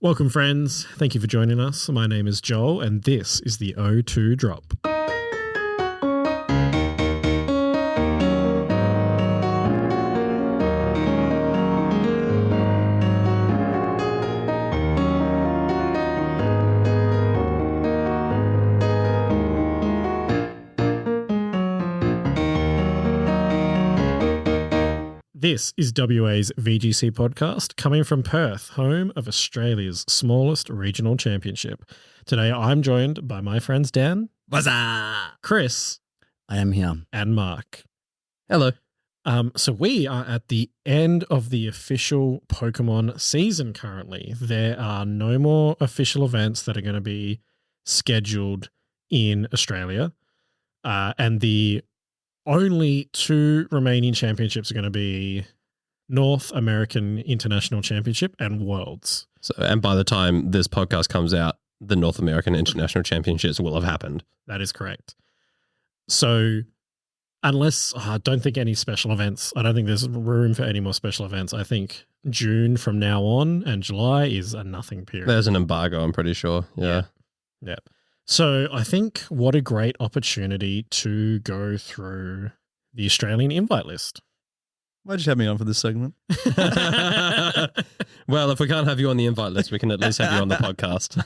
Welcome, friends. Thank you for joining us. My name is Joel, and this is the O2 Drop. This is WA's VGC podcast, coming from Perth, home of Australia's smallest regional championship. Today, I'm joined by my friends Dan, Chris, I am here, and Mark. Hello. So we are at the end of the official Pokemon season currently. There are no more official events that are going to be scheduled in Australia, and the only two remaining championships are going to be North American International Championship and Worlds. So, and by the time this podcast comes out, the North American International Championships will have happened. That is correct. So unless, I don't think any special events, I don't think there's room for any more special events. I think June from now on and July is a nothing period. There's an embargo, I'm pretty sure. Yeah. So I think what a great opportunity to go through the Australian invite list. Why'd you have me on for this segment? Well, if we can't have you on the invite list, we can at least have you on the podcast.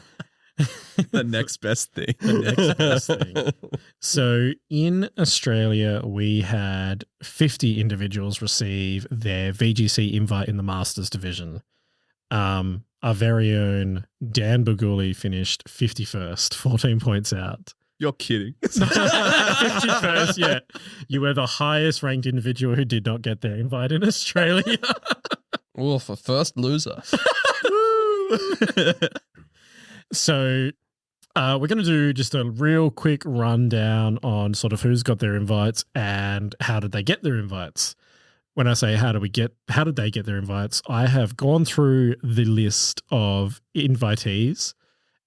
The next best thing. The next best thing. So in Australia, we had 50 individuals receive their VGC invite in the Masters division. Our very own Dan Baguli finished 51st, 14 points out. You're kidding. 51st, yeah. You were the highest ranked individual who did not get their invite in Australia. Well, for first loser. So we're going to do just a real quick rundown on sort of who's got their invites and how did they get their invites. When I say how did they get their invites, I have gone through the list of invitees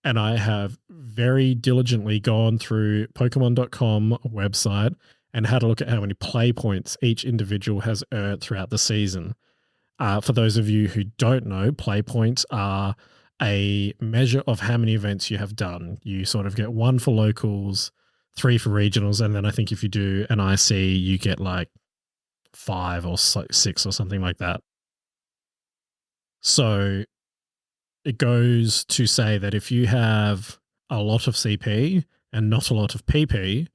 and I have very diligently gone through Pokemon.com website and had a look at how many play points each individual has earned throughout the season. For those of you who don't know, play points are a measure of how many events you have done. You sort of get 1 for locals, 3 for regionals, and then I think if you do an IC, you get like 5 or 6 or something like that. So it goes to say that if you have a lot of CP and not a lot of PP,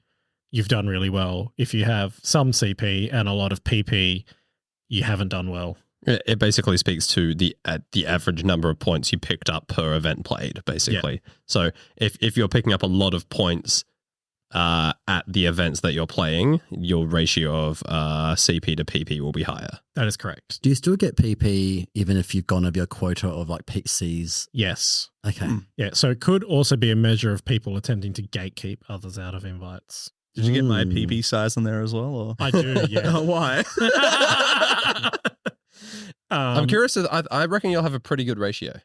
you've done really well. If you have some CP and a lot of PP, you haven't done well. It basically speaks to the average number of points you picked up per event played, basically. Yeah. So if you're picking up a lot of points at the events that you're playing, your ratio of CP to PP will be higher. That is correct. Do you still get PP even if you've gone over your quota of like PCs? Yes. Okay. Yeah, so it could also be a measure of people attempting to gatekeep others out of invites. Did you get my PP size on there as well? Or? I do, yeah. Why? I'm curious. I reckon you'll have a pretty good ratio.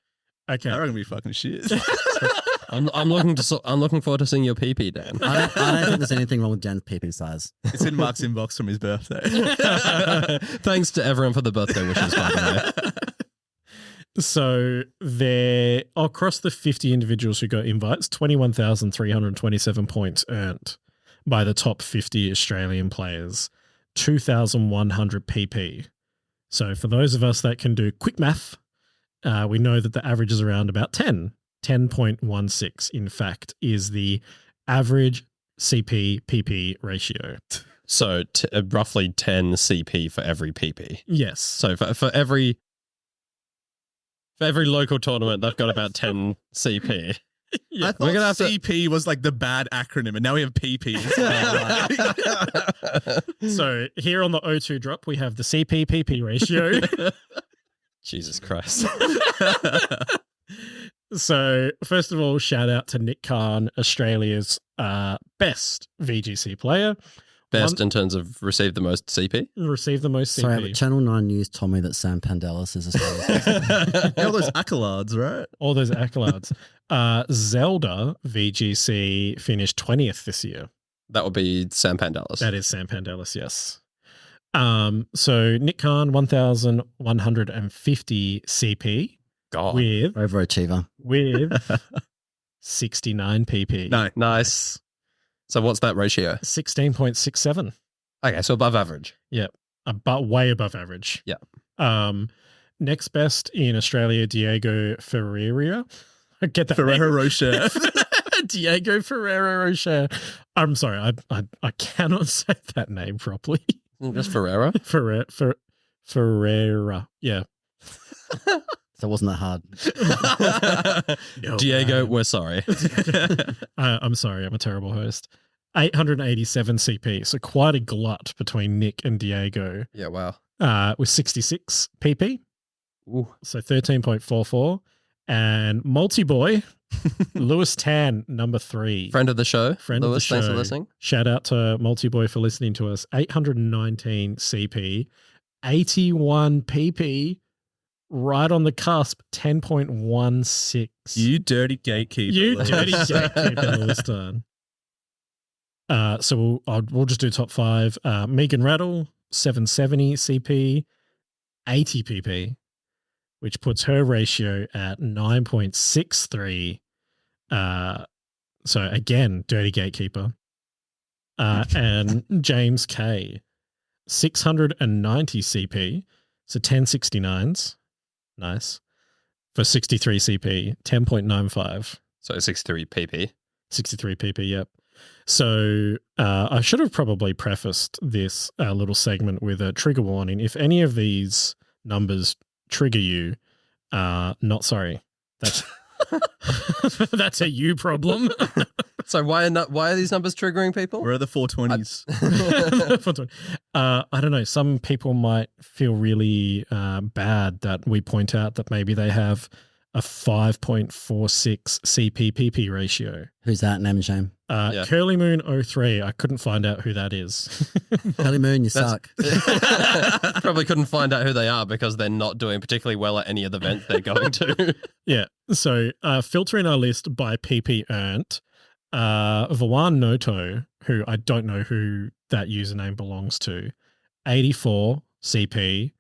Okay. I reckon we fucking shit. I'm looking forward to seeing your PP, Dan. I don't think there's anything wrong with Dan's PP size. It's in Mark's inbox from his birthday. Thanks to everyone for the birthday wishes, by the way. So there, across the 50 individuals who got invites, 21,327 points earned by the top 50 Australian players, 2,100 PP. So for those of us that can do quick math, we know that the average is around about 10.16, in fact, is the average CP-PP ratio. So roughly 10 CP for every PP. Yes. So for every local tournament, they've got about 10 CP. Yeah. I thought CP was like the bad acronym, and now we have PP. So here on the O2 Drop, we have the CP-PP ratio. Jesus Christ. So first of all, shout out to Nick Khan, Australia's best VGC player. Best in terms of received the most CP? Received the most CP. Sorry, but Channel 9 News told me that Sam Pandelis is Australia's best. All those accolades, right? All those accolades. Zelda VGC finished 20th this year. That would be Sam Pandelis. That is Sam Pandelis, yes. So Nick Khan, 1,150 CP. God. with Overachiever. 69 pp. No. Nice. So what's that ratio? 16.67. Okay, so above average. But way above average. Yeah. Next best in Australia, Diego Ferreira. I get that Ferrero name. Rocher. Diego Ferrero Rocher. I'm sorry, I cannot say that name properly. Just Ferrera? Ferreira. Yeah. So it wasn't that hard. No, Diego, we're sorry. I'm sorry, I'm a terrible host. 887 CP, so quite a glut between Nick and Diego. Yeah, wow. With 66 PP, Ooh. so 13.44. And multi-boy, Lewis Tan, number 3. Friend of the show. Friend Lewis, of the show. thanks for listening. Shout out to multi-boy for listening to us. 819 CP, 81 PP, right on the cusp, 10.16. You dirty gatekeeper. You Lewis. dirty gatekeeper, Lewis Tan. So we'll just do top 5. Megan Rattle, 770 CP, 80 PP, which puts her ratio at 9.63. So again, dirty gatekeeper. And James K, 690 CP, so 1069s. Nice. For 63 CP, 10.95. So 63 PP. 63 PP, yep. So I should have probably prefaced this little segment with a trigger warning. If any of these numbers trigger you, not sorry. That's that's a you problem. So why are these numbers triggering people? Where are the 420s? I don't know. Some people might feel really bad that we point out that maybe they have a 5.46 CPPP ratio. Who's that? Name and shame. Yeah. Curly Moon 03. I couldn't find out who that is. Kelly Moon, you That's- suck. Probably couldn't find out who they are because they're not doing particularly well at any of the events they're going to. Yeah. So filtering our list by PP earned, Vawan Noto, who I don't know who that username belongs to, 84 CP,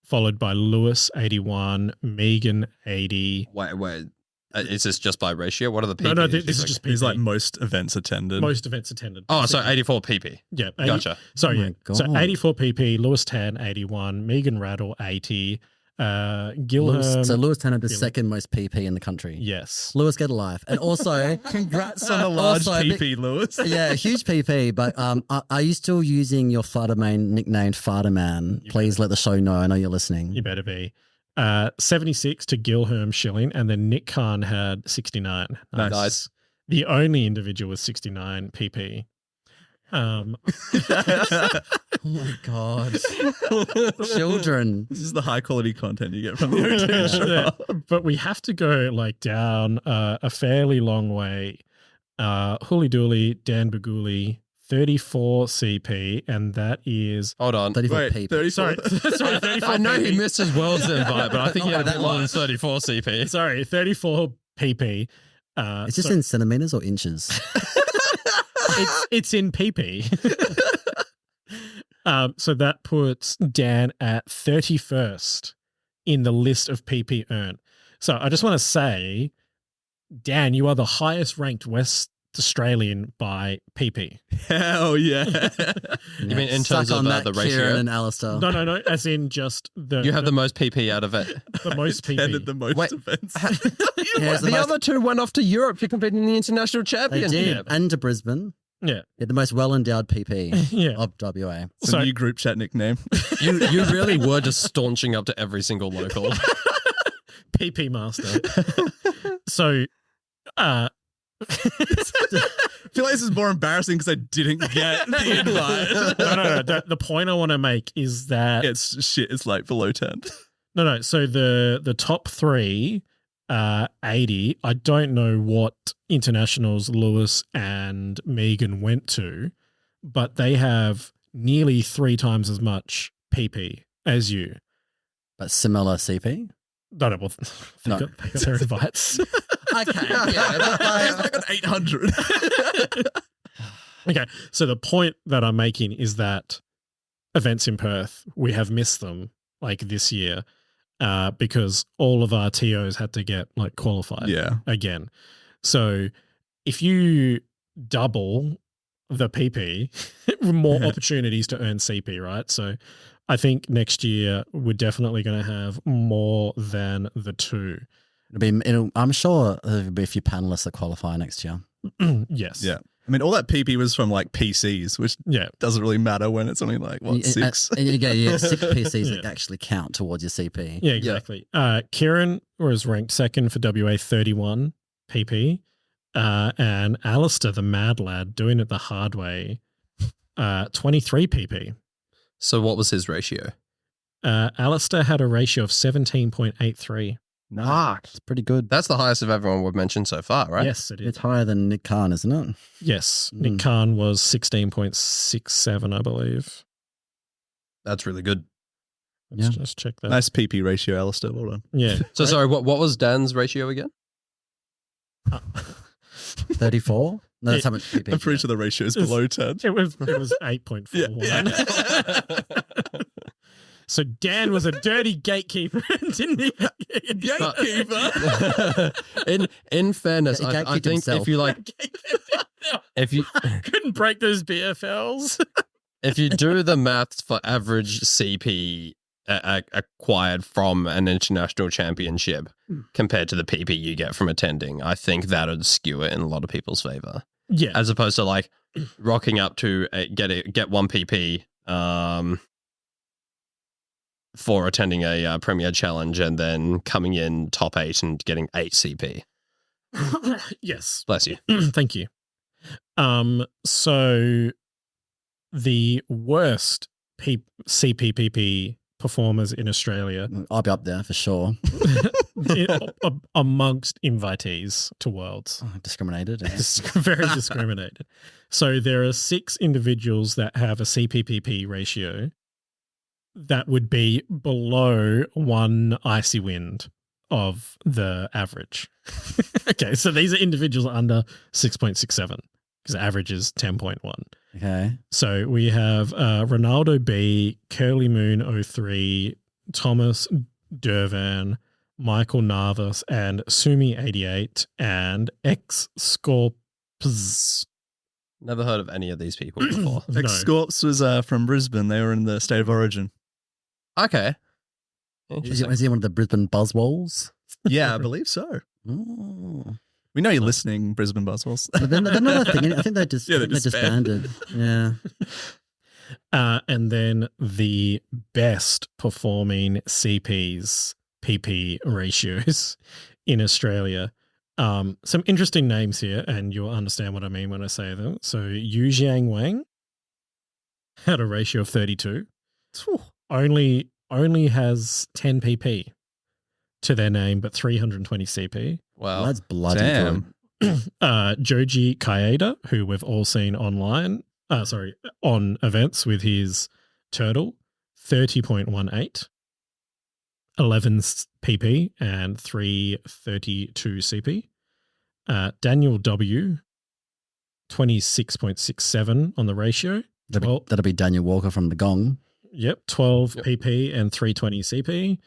followed by Lewis 81, Megan 80. Wait. Is this just by ratio? What are the PP? No, this is just PP. He's like most events attended. most events attended. Oh, so 84 PP. Yeah. 80, Gotcha. So, Oh my yeah. So God. 84 PP, Lewis Tan 81, Megan Rattle 80, Gilham. So Lewis Tanner, the Gilham. second most PP in the country. Yes. Lewis, get a life. And also, Congrats on the large Also, PP, Lewis. yeah, huge PP. But are you still using your Farterman nicknamed Farterman? Please let the show know. I know you're listening. You better be. 76 to Gilham Schilling, and then Nick Khan had 69. Nice. The only individual with 69 PP. Oh my God. Children. This is the high quality content you get from the OT. But we have to go like down a fairly long way. Hooly Dooly, Dan Baguli, 34 CP, and that is Hold on. 34 Wait, PP. 34. sorry, 34 I know PP. he missed his world's invite, but I think he had a bit more than 34 CP. Sorry, 34 PP. Is this in centimeters or inches? It's in PP. So that puts Dan at 31st in the list of PP earned. So I just want to say, Dan, you are the highest ranked West Australian by PP. Hell yeah. You mean in Suck terms on of that, the ratio? Kieran and Alistair. No, as in just You have the most PP out of it. the most Attended PP. the most Wait. events. Here's The other two went off to Europe to compete in the international They championship. did. And to Brisbane. Yeah. Yeah, the most well-endowed PP Yeah. of WA. It's a So- new group chat nickname. You really were just staunching up to every single local. PP master. So, I feel like this is more embarrassing because I didn't get the invite. no. The point I want to make is that It's shit. It's like below 10. No. So the top 3, 80. I don't know what internationals Lewis and Megan went to, but they have nearly 3 times as much PP as you. But similar CP? No, well, they No. got their invites. Okay. Yeah, but It's like an 800. Okay, so the point that I'm making is that events in Perth, we have missed them like this year. because all of our TOs had to get like qualified again. So if you double the PP, more opportunities to earn CP, right? So I think next year we're definitely going to have more than the 2. I'm sure there'll be a few panelists that qualify next year. Yes. Yeah. I mean, all that PP was from like PCs, which doesn't really matter when it's only like, what, 6? And you get 6 PCs that actually count towards your CP. Yeah, exactly. Kieran was ranked 2nd for WA 31 PP. And Alistair, the mad lad, doing it the hard way, 23 PP. So what was his ratio? Alistair had a ratio of 17.83. Nice. It's pretty good. That's the highest of everyone we've mentioned so far, right? Yes, it is. It's higher than Nick Khan, isn't it? Yes. Nick Khan was 16.67, I believe. That's really good. Let's just check that. Nice PP ratio, Alistair. Well done. Yeah. So sorry, what was Dan's ratio again? 34? No, that's how much PP. I'm pretty sure the ratio is below 10. It was 8.41. So Dan was a dirty gatekeeper, didn't he? Gatekeeper. In fairness, I think himself. if you like, if you couldn't break those BFLs. if you do the maths for average CP acquired from an international championship compared to the PP you get from attending, I think that would skew it in a lot of people's favor. Yeah, as opposed to like rocking up to get 1 PP for attending a Premier Challenge and then coming in top 8 and getting 8 CP. Yes, Bless you. Thank you. So the worst CPPP performers in Australia, I'll be up there for sure. amongst invitees to Worlds. Discriminated. Very discriminated. So there are 6 individuals that have a CPPP ratio that would be below 1 icy wind of the average. Okay, so these are individuals under 6.67 because average is 10.1. Okay. So we have Ronaldo B, Curly Moon 03, Thomas Durvan, Michael Narvis, and Sumi 88, and X Scorps. Never heard of any of these people before. No. X-Scorps was from Brisbane. They were in the State of Origin. Okay. Is he one of the Brisbane Buzzwalls? Yeah, I believe so. Oh. We know you're listening, Brisbane Buzzwalls. But they're not a thing. I think they just disbanded. Yeah. And then the best performing PP ratios in Australia. Some interesting names here, and you'll understand what I mean when I say them. So Yu Jiang Wang had a ratio of 32. Only has 10 PP to their name, but 320 CP. Wow. That's bloody Damn. good. Joji Kaeda, who we've all seen on events with his turtle, 30.18, 11 PP and 332 CP. Daniel W, 26.67 on the ratio. That'll be Daniel Walker from the Gong. Yep, 12 PP and 320 CP.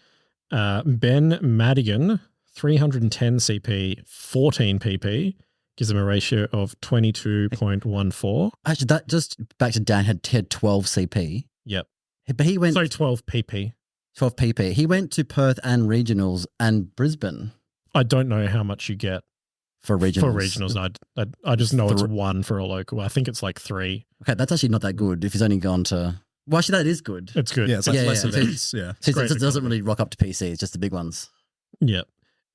Ben Madigan, 310 CP, 14 PP, gives him a ratio of 22.14. Actually, that just back to Dan had 12 CP. Yep. But he went 12 PP. 12 PP. He went to Perth and regionals and Brisbane I don't know how much you get for regionals. for regionals. I just know it's 1 for a local. I think it's like 3. Okay, that's actually not that good if he's only gone to... Well, actually, that is good. It's good. Yeah, it's like less yeah. events. Yeah. So Great it doesn't really rock up to PC. It's just the big ones. Yep.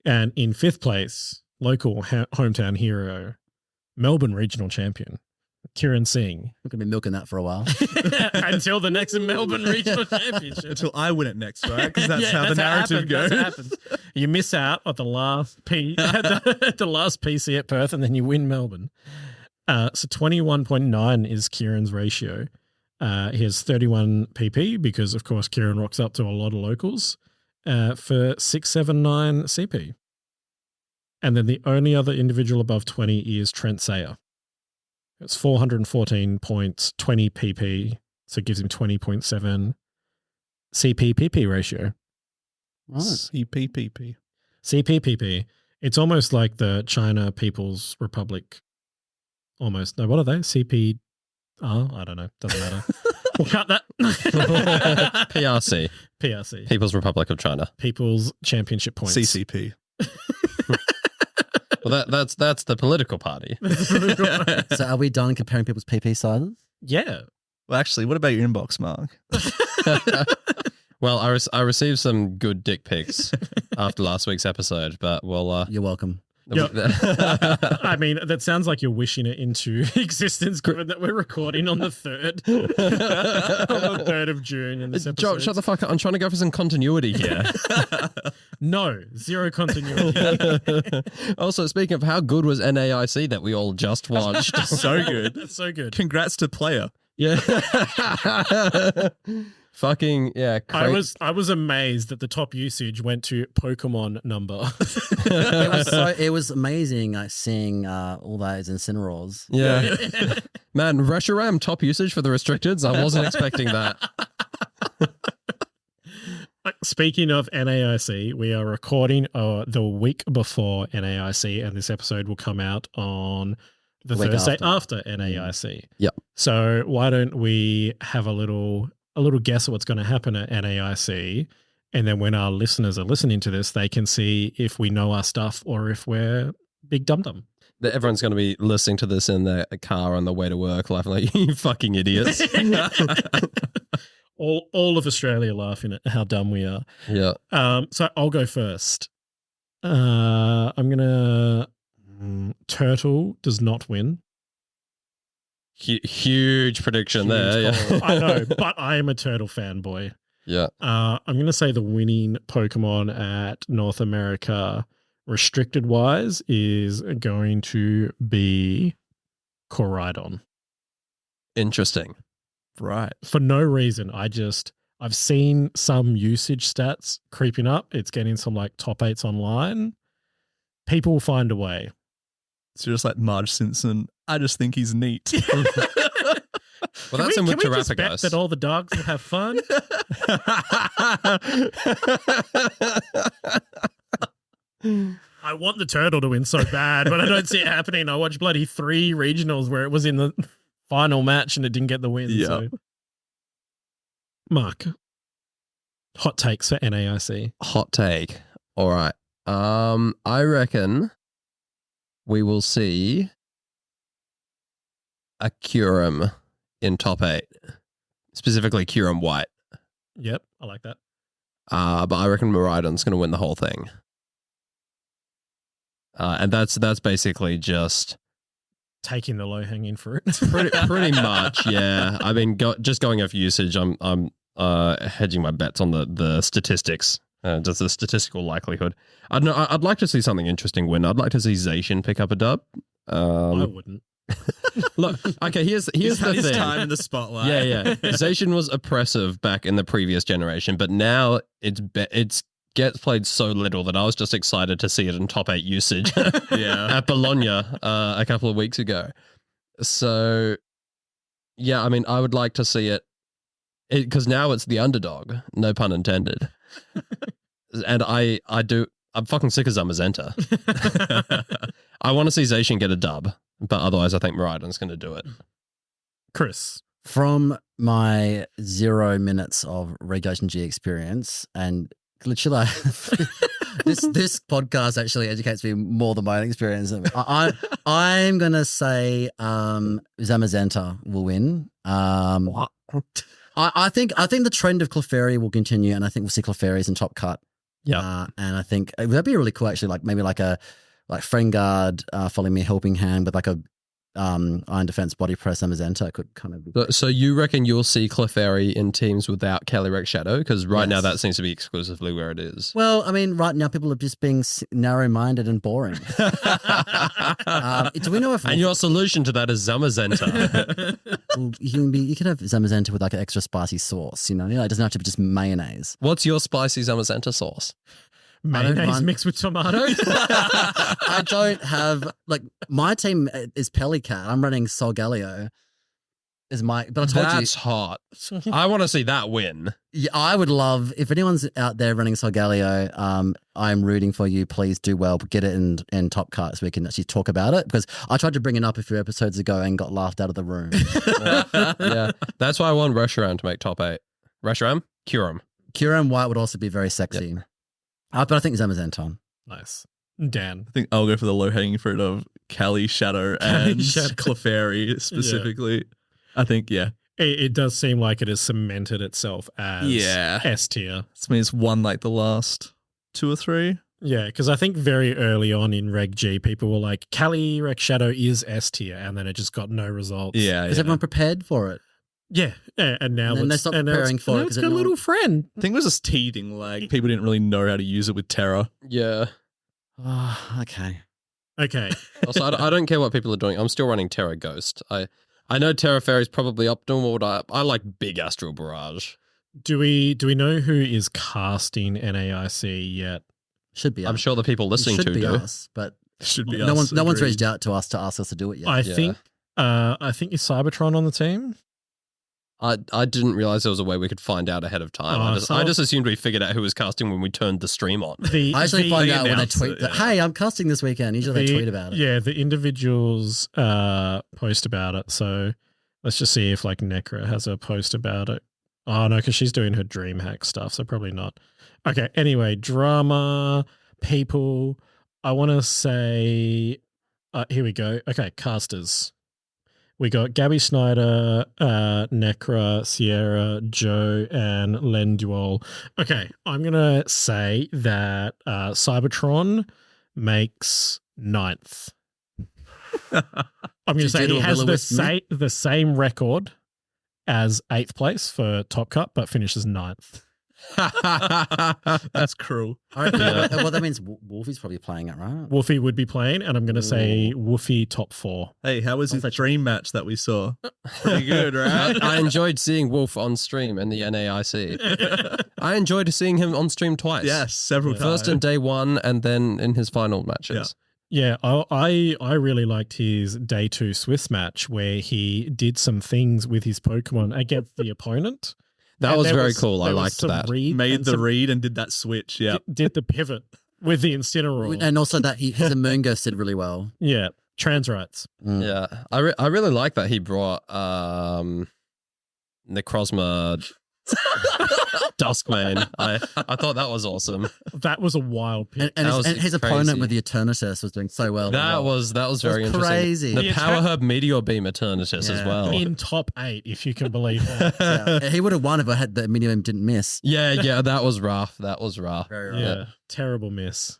And in 5th place, local hometown hero, Melbourne regional champion, Kieran Singh. We're going to be milking that for a while. Until the next Melbourne regional championship. Until I win it next, right? Because that's how the narrative goes. That's what happens. You miss out at the last at the last PC at Perth, and then you win Melbourne. So 21.9 is Kieran's ratio. He has 31 PP because, of course, Kieran rocks up to a lot of locals for 679 CP. And then the only other individual above 20 is Trent Sayer. It's 414 points, 20 PP, so it gives him 20.7 CP-PP ratio. Right. CPPP. CPPP. It's almost like the China People's Republic. Almost. No, what are they? CP. Oh, I don't know. Doesn't matter. We'll cut that. PRC. PRC. People's Republic of China. People's Championship Points. CCP. Well, that's the political party. So are we done comparing people's PP sizes? Yeah. Well, actually, what about your inbox, Mark? Well, I received some good dick pics after last week's episode, but well, You're welcome. I mean, that sounds like you're wishing it into existence, given that we're recording on the 3rd. On the 3rd of June in this episode. Joe, shut the fuck up. I'm trying to go for some continuity here. No, zero continuity. Also, speaking of, how good was NAIC that we all just watched? So good. That's so good. Congrats to player. Yeah. Fucking yeah. I was amazed that the top usage went to Pokemon number. It was amazing seeing all those Incineroars. Yeah. Man, Reshiram top usage for the restricteds. I wasn't expecting that. Speaking of NAIC, we are recording the week before NAIC, and this episode will come out on the Thursday after NAIC. Yep. So why don't we have a little guess at what's going to happen at NAIC, and then when our listeners are listening to this, they can see if we know our stuff or if we're big dum-dum. Everyone's going to be listening to this in their car on the way to work, laughing like, you fucking idiots. All of Australia laughing at how dumb we are. Yeah. So I'll go first. I'm going to... Turtle does not win. Huge prediction there. Yeah. I know, but I am a Turtle fanboy. Yeah. I'm going to say the winning Pokemon at North America, restricted wise, is going to be Koraidon. Interesting. Right. For no reason. I've seen some usage stats creeping up. It's getting some like top 8s online. People will find a way. So just like Marge Simpson, I just think he's neat. Well, that's in with Can we just bet that all the dogs will have fun? I want the turtle to win so bad, but I don't see it happening. I watched bloody 3 regionals where it was in the final match and it didn't get the win. Yeah. So. Mark, hot takes for NAIC. Hot take. All right. I reckon we will see a Kyurem in top 8, specifically Kyurem White. Yep, I like that. But I reckon Miraidon's going to win the whole thing. And that's basically just taking the low hanging fruit. pretty much, yeah. I mean, just going off usage, I'm hedging my bets on the statistics. Just the statistical likelihood. I don't know. I'd like to see something interesting win. I'd like to see Zacian pick up a dub. I wouldn't. Look, okay. Here's the thing. Time in the spotlight. Yeah. Zacian was oppressive back in the previous generation, but now it's gets played so little that I was just excited to see it in top 8 usage. Yeah, at Bologna a couple of weeks ago. So yeah, I mean, I would like to see it because now it's the underdog. No pun intended. And I'm fucking sick of Zamazenta. I want to see Zacian get a dub, but otherwise I think Miraidon's going to do it. Chris. From my 0 minutes of Regulation G experience, and literally this podcast actually educates me more than my own experience. I'm going to say Zamazenta will win. I think the trend of Clefairy will continue, and I think we'll see Clefairies in top cut. Yeah, and I think that'd be really cool. Actually, like maybe like Friend Guard following me helping hand with like a Iron Defense body press Zamazenta could kind of be. So you reckon you'll see Clefairy in teams without Calyrex Shadow? Because now that seems to be exclusively where it is. Well, I mean, right now people are just being narrow-minded and boring. Do we know if? And your solution to that is Zamazenta. Well, you can have Zamazenta with like an extra spicy sauce. You know, it doesn't have to be just mayonnaise. What's your spicy Zamazenta sauce? Mayonnaise mixed with tomato. I don't have my team is Pelicat. I'm running Solgaleo. is my. But I told That's hot. I want to see that win. Yeah, I would love if anyone's out there running Solgaleo. I'm rooting for you. Please do well. Get it in Top Cut so we can actually talk about it, because I tried to bring it up a few episodes ago and got laughed out of the room. Yeah, that's why I want Reshiram to make top 8. Reshiram, Kyurem White would also be very sexy. Yep. But I think Zamazanton. Nice. Dan. I think I'll go for the low-hanging fruit of Kali, Shadow, and Clefairy specifically. Yeah. I think, It does seem like it has cemented itself as S tier. This means won like the last 2 or 3. Yeah, because I think very early on in Reg G, people were like, Kali Reg Shadow is S tier, and then it just got no results. Yeah. Is everyone prepared for it? Yeah, and now they stopped preparing for it. It's got a little friend. I think it was just teething. Like, people didn't really know how to use it with Terra. Yeah. Oh, okay. Also, I don't care what people are doing. I'm still running Terra Ghost. I know Terra Fairy is probably optimal, but I like Big Astral Barrage. Do we know who is casting NAIC yet? Should be. I'm sure the people listening to do. Us, but should be. No us. No one's reached out to us to ask us to do it yet. I think is Cybertron on the team. I didn't realize there was a way we could find out ahead of time. I just assumed we figured out who was casting when we turned the stream on. I actually find out when I tweet that, hey, I'm casting this weekend. Usually they tweet about it. Yeah, the individuals post about it. So let's just see if like Necra has a post about it. Oh, no, because she's doing her DreamHack stuff, so probably not. Okay, anyway, drama, people. I want to say, here we go. Okay, casters. We got Gabby Snyder, Necra, Sierra, Joe, and Lenduol. Okay, I'm going to say that Cybertron makes 9th. I'm going to say he has the same record as 8th place for Top Cut, but finishes 9th. That's cruel. Well, that means Wolfie's probably playing it, right? Wolfie would be playing, and I'm going to say Wolfie top 4. Hey, how was his dream match that we saw? Pretty good, right? I enjoyed seeing Wolf on stream in the NAIC. I enjoyed seeing him on stream twice. Yes, several times. First in day 1 and then in his final matches. Yeah, I really liked his day 2 Swiss match where he did some things with his Pokemon against the opponent. That was very cool. I liked that. Made the read and did that switch. Yeah. Did the pivot with the Incineroar. And also that his Amoonguss did really well. Yeah. Trans rights. Yeah. I really like that he brought Necrozma Duskmane. I thought that was awesome. That was a wild pick. And his opponent with the Eternatus was doing so well. That was very interesting. Crazy. The Power Herb Meteor Beam Eternatus as well. In top 8, if you can believe that. He would have won if I had the Meteor Beam didn't miss. Yeah, that was rough. Very rough. Yeah, terrible miss.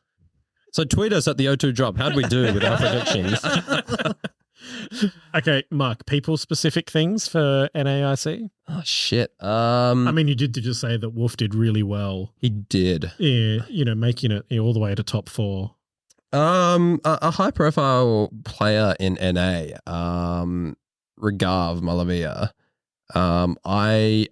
So tweet us at the O2 drop. How'd we do with our predictions? Okay, Mark, people-specific things for NAIC? Oh, shit. I mean, you did just say that Wolf did really well. He did. Yeah, making it all the way to top 4. A high-profile player in NA, Regav Malavia. I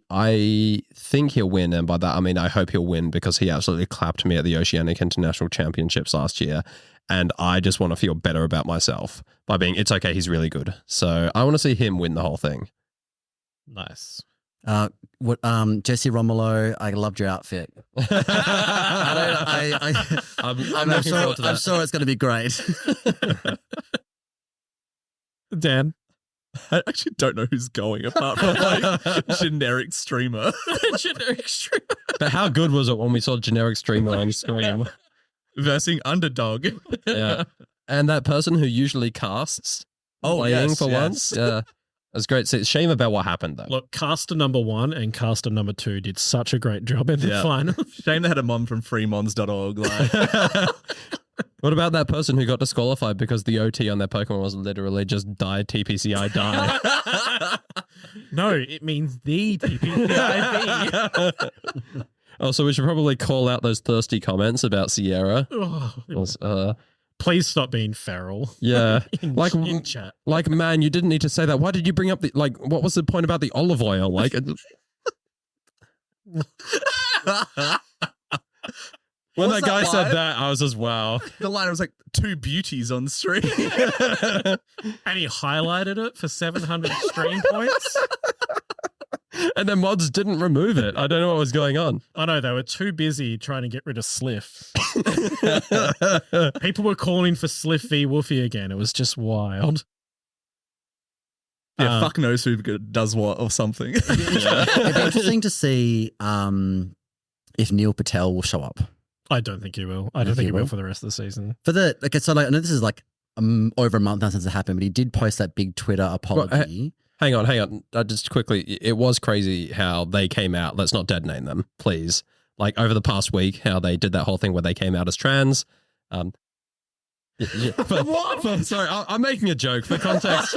think he'll win, and by that I mean I hope he'll win because he absolutely clapped me at the Oceanic International Championships last year, and I just want to feel better about myself by being, it's okay, he's really good. So I want to see him win the whole thing. Nice. Jesse Romulo, I loved your outfit. I'm sure it's going to be great. Dan? I actually don't know who's going apart from like generic streamer. Generic streamer. But how good was it when we saw generic streamer on screen? Versing underdog. Yeah. And that person who usually casts playing for once. Yeah. It's great. It's shame about what happened though. Look, caster number 1 and caster number 2 did such a great job in the final. Shame they had a mom from freemons.org. Like. What about that person who got disqualified because the OT on their Pokemon was literally just die TPCI die? No, it means the TPCI. Oh, so we should probably call out those thirsty comments about Sierra. Please stop being feral. Yeah. in chat. Like, man, you didn't need to say that. Why did you bring up what was the point about the olive oil? Like, When What's that guy that said line? that, I was just, wow. The line was like 2 beauties on stream. And he highlighted it for 700 stream points. And then mods didn't remove it. I don't know what was going on. I know they were too busy trying to get rid of Sliff. People were calling for Sliff v Woofy again. It was just wild. Yeah, fuck knows who does what or something. It'd be interesting to see if Neil Patel will show up I don't think he will. I don't think he will for the rest of the season. for the. Okay, so like I know this is like over a month now since it happened, but he did post that big Twitter apology. Hang on. Just quickly, it was crazy how they came out. Let's not dead name them, please. Like over the past week, how they did that whole thing where they came out as trans. Sorry, I'm making a joke for context.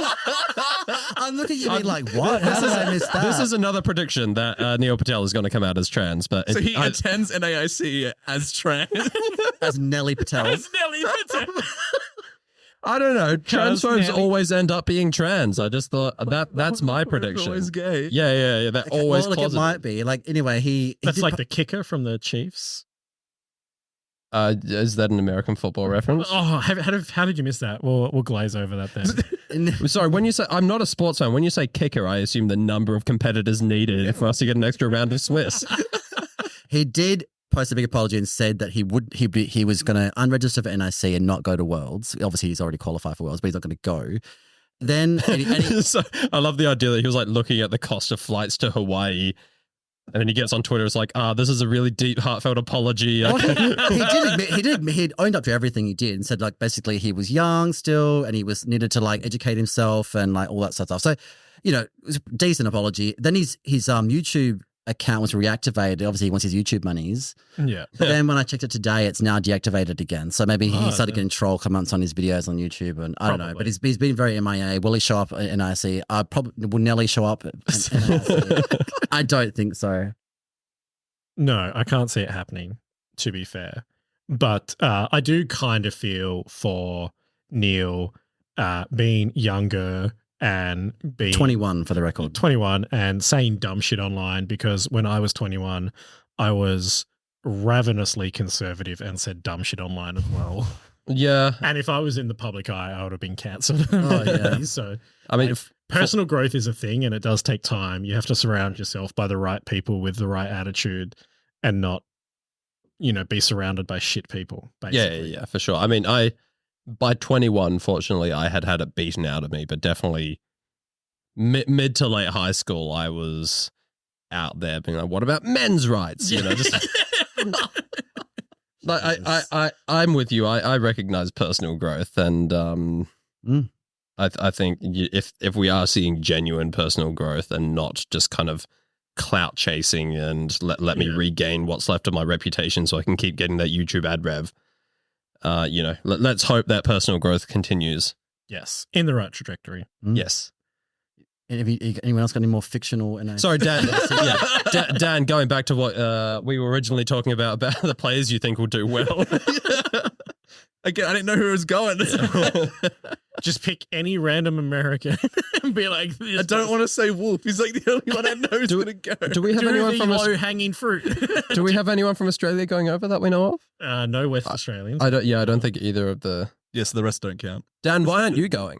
I'm looking at you like, what? How did I miss that? This is another prediction that Neil Patel is going to come out as trans, but So he attends NAIC as trans. as Nelly Patel. Nelly Patel. I don't know. Transphobes Nelly. always end up being trans. I just thought that's my prediction. Always gay. Yeah. They're always well, look, closeted. it might be like anyway. He That's did like the kicker from the Chiefs. Is that an American football reference? Oh, how did you miss that? We'll glaze over that then. Sorry, when you say I'm not a sports fan, when you say kicker, I assume the number of competitors needed for us to get an extra round of Swiss. He did post a big apology and said that he was going to unregister for NIC and not go to Worlds. Obviously, he's already qualified for Worlds, but he's not going to go. Then and he- So, I love the idea that he was like looking at the cost of flights to Hawaii. And then he gets on Twitter. It's like, this is a really deep, heartfelt apology. well, he did admit he'd owned up to everything he did and said like basically he was young still and he was needed to like educate himself and like all that sort of stuff. So, you know, it was a decent apology. Then his YouTube account was reactivated. Obviously, he wants his YouTube monies. Yeah. But then when I checked it today, it's now deactivated again. So maybe he started getting troll comments on his videos on YouTube, and I don't know. But he's been very MIA. Will he show up at NIC? Probably will Nelly show up at NIC? I don't think so. No, I can't see it happening, to be fair. But I do kind of feel for Neil being younger and being 21 for the record. 21 and saying dumb shit online, because when I was 21, I was ravenously conservative and said dumb shit online as well. Yeah. And if I was in the public eye, I would have been cancelled. Oh, yeah. So, I mean, like, personal growth is a thing and it does take time. You have to surround yourself by the right people with the right attitude and not, you know, be surrounded by shit people, basically. Yeah, for sure. I mean, by 21, fortunately, I had it beaten out of me, but definitely mid to late high school, I was out there being like, what about men's rights? You know, just like I'm with you. I recognize personal growth, and I think if we are seeing genuine personal growth and not just kind of clout chasing and let me regain what's left of my reputation so I can keep getting that YouTube ad rev. You know, let's hope that personal growth continues. Yes, in the right trajectory. Yes. Have anyone else got any more fictional? Sorry, Dan. Dan, going back to what we were originally talking about the players you think will do well. Again, I didn't know who it was going. Just pick any random American and be like, I don't want to say Wolf. He's like the only one I know who's going to go. Do we have anyone from low-hanging fruit? Do we have anyone from Australia going over that we know of? No West Australians. I don't think either of the. Yes, the rest don't count. Dan, why aren't you going?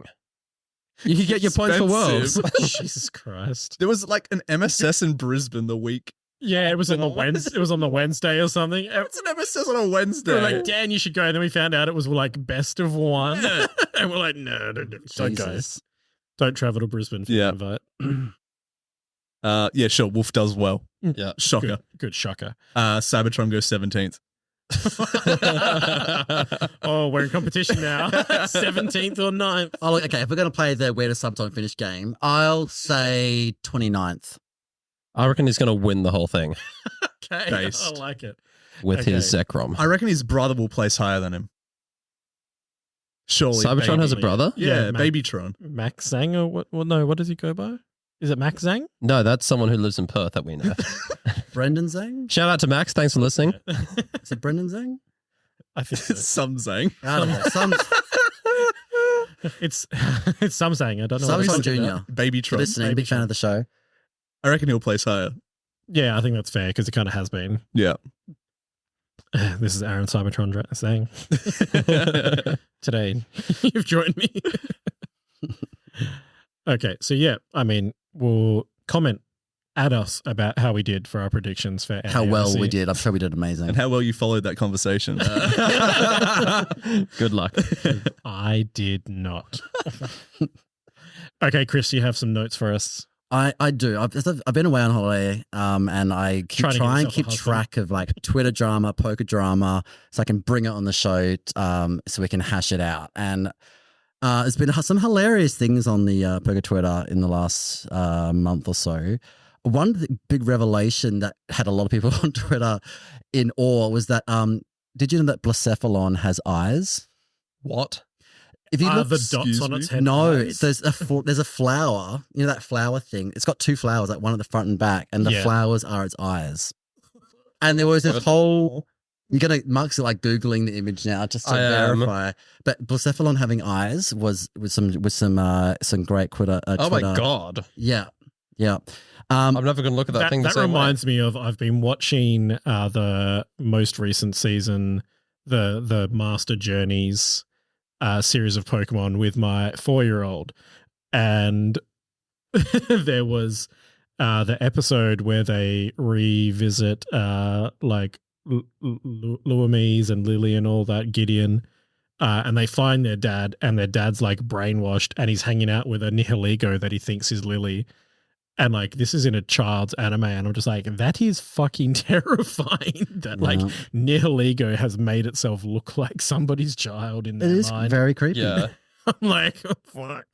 You can get your points for Worlds. Jesus Christ. There was like an MSS in Brisbane the week. Yeah, it was on the Wednesday. It was on the Wednesday or something. What's an MSS on a Wednesday? We're like, Dan, you should go. And then we found out it was like best of one. And we're like, no, don't go. Don't travel to Brisbane for the invite. Yeah, sure. Wolf does well. Yeah. Shocker. Good shocker. Cybertron goes 17th. Oh, we're in competition now. 17th or 9th. Oh, look, okay, if we're going to play the where to subtime finish game, I'll say 29th. I reckon he's going to win the whole thing Okay, Based. I like it. with his Zekrom. I reckon his brother will place higher than him. Surely. Cybertron has a Baby. brother? Yeah, Mac- Babytron. Max Zhang or what? Well, no, what does he go by? Is it Max Zhang? No, that's someone who lives in Perth that we know. Brendan Zhang? Shout out to Max. Thanks for listening. Is it Brendan Zhang? I think so. Some saying. I don't know. It's some Zhang. I don't know. Some what it's Junior. about. Babytron. Listening, big fan of the show. I reckon he'll place higher. Yeah, I think that's fair because it kind of has been. Yeah. This is Aaron Cybertron saying, today you've joined me. Okay, so yeah, I mean, we'll comment at us about how we did for our predictions for How well NAIC. we did. I'm sure we did amazing. And how well you followed that conversation. Good luck. I did not. Okay, Chris, you have some notes for us. I do. I've been away on holiday, and I try and keep track of like Twitter drama, poker drama, so I can bring it on the show, so we can hash it out. And there's been some hilarious things on the poker Twitter in the last month or so. One big revelation that had a lot of people on Twitter in awe was that did you know that Blacephalon has eyes? What? If you look, the dots on its head. No, there's a flower. You know that flower thing? It's got two flowers, like one at the front and back, and the flowers are its eyes. And there was this whole. Mark's like Googling the image now just to verify. But Blacephalon having eyes was some great Twitter. Oh my God. Yeah. I'm never going to look at that thing. That reminds me of I've been watching the most recent season, the Master Journeys series of Pokemon with my 4-year-old, and there was the episode where they revisit like Luamise and Lily and all that, Gideon, and they find their dad, and their dad's like brainwashed, and he's hanging out with a Nihilego that he thinks is Lily. And like, this is in a child's anime, and I'm just like, that is fucking terrifying that like Nihilego has made itself look like somebody's child in their mind. It is very creepy. Yeah. I'm like, oh, fuck.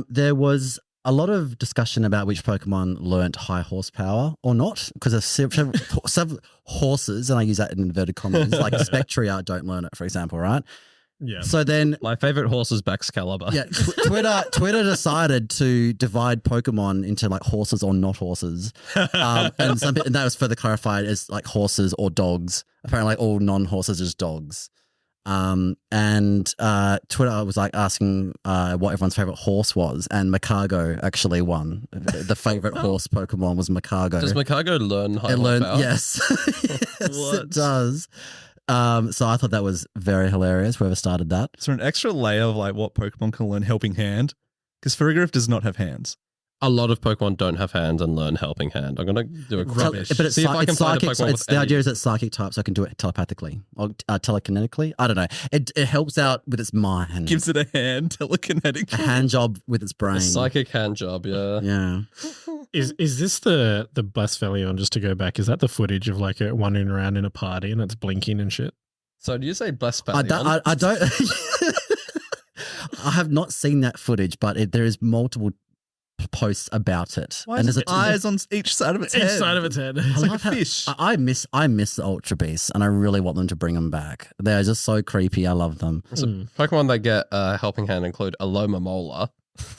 There was a lot of discussion about which Pokemon learnt high horsepower or not, because there's several horses, and I use that in inverted commas, like Spectria don't learn it, for example, right? Yeah. So then, My favorite horse is Baxcalibur. yeah, Twitter decided to divide Pokemon into like horses or not horses, and that was further clarified as like horses or dogs. Apparently, like, all non-horses is dogs. And Twitter was like asking what everyone's favorite horse was, and Makago actually won. The favorite horse Pokemon was Makago. Does Makago learn high horsepower? Yes, yes, it does. So I thought that was very hilarious. Whoever started that. So an extra layer of like what Pokemon can learn Helping Hand, because Farigiraf does not have hands. A lot of Pokemon don't have hands and learn Helping Hand. I'm going to do a quick But it's, see if I can find a psychic. Pokemon with The idea is it's psychic type, so I can do it telepathically or telekinetically. I don't know. It helps out with its mind. Gives it a hand telekinetic. A hand job with its brain. a psychic hand job. Yeah. Yeah. Is this the Blacephalon, just to go back, is that the footage of like it wandering around in a party and it's blinking and shit? So do you say Blacephalon? I don't. I have not seen that footage, but there is multiple posts about it. Why and is there's it eyes on each side of its head? Each side of its head. It's like a fish. I miss the Ultra Beasts, and I really want them to bring them back. They're just so creepy. I love them. So Pokemon that get Helping Hand include Aloma Mola,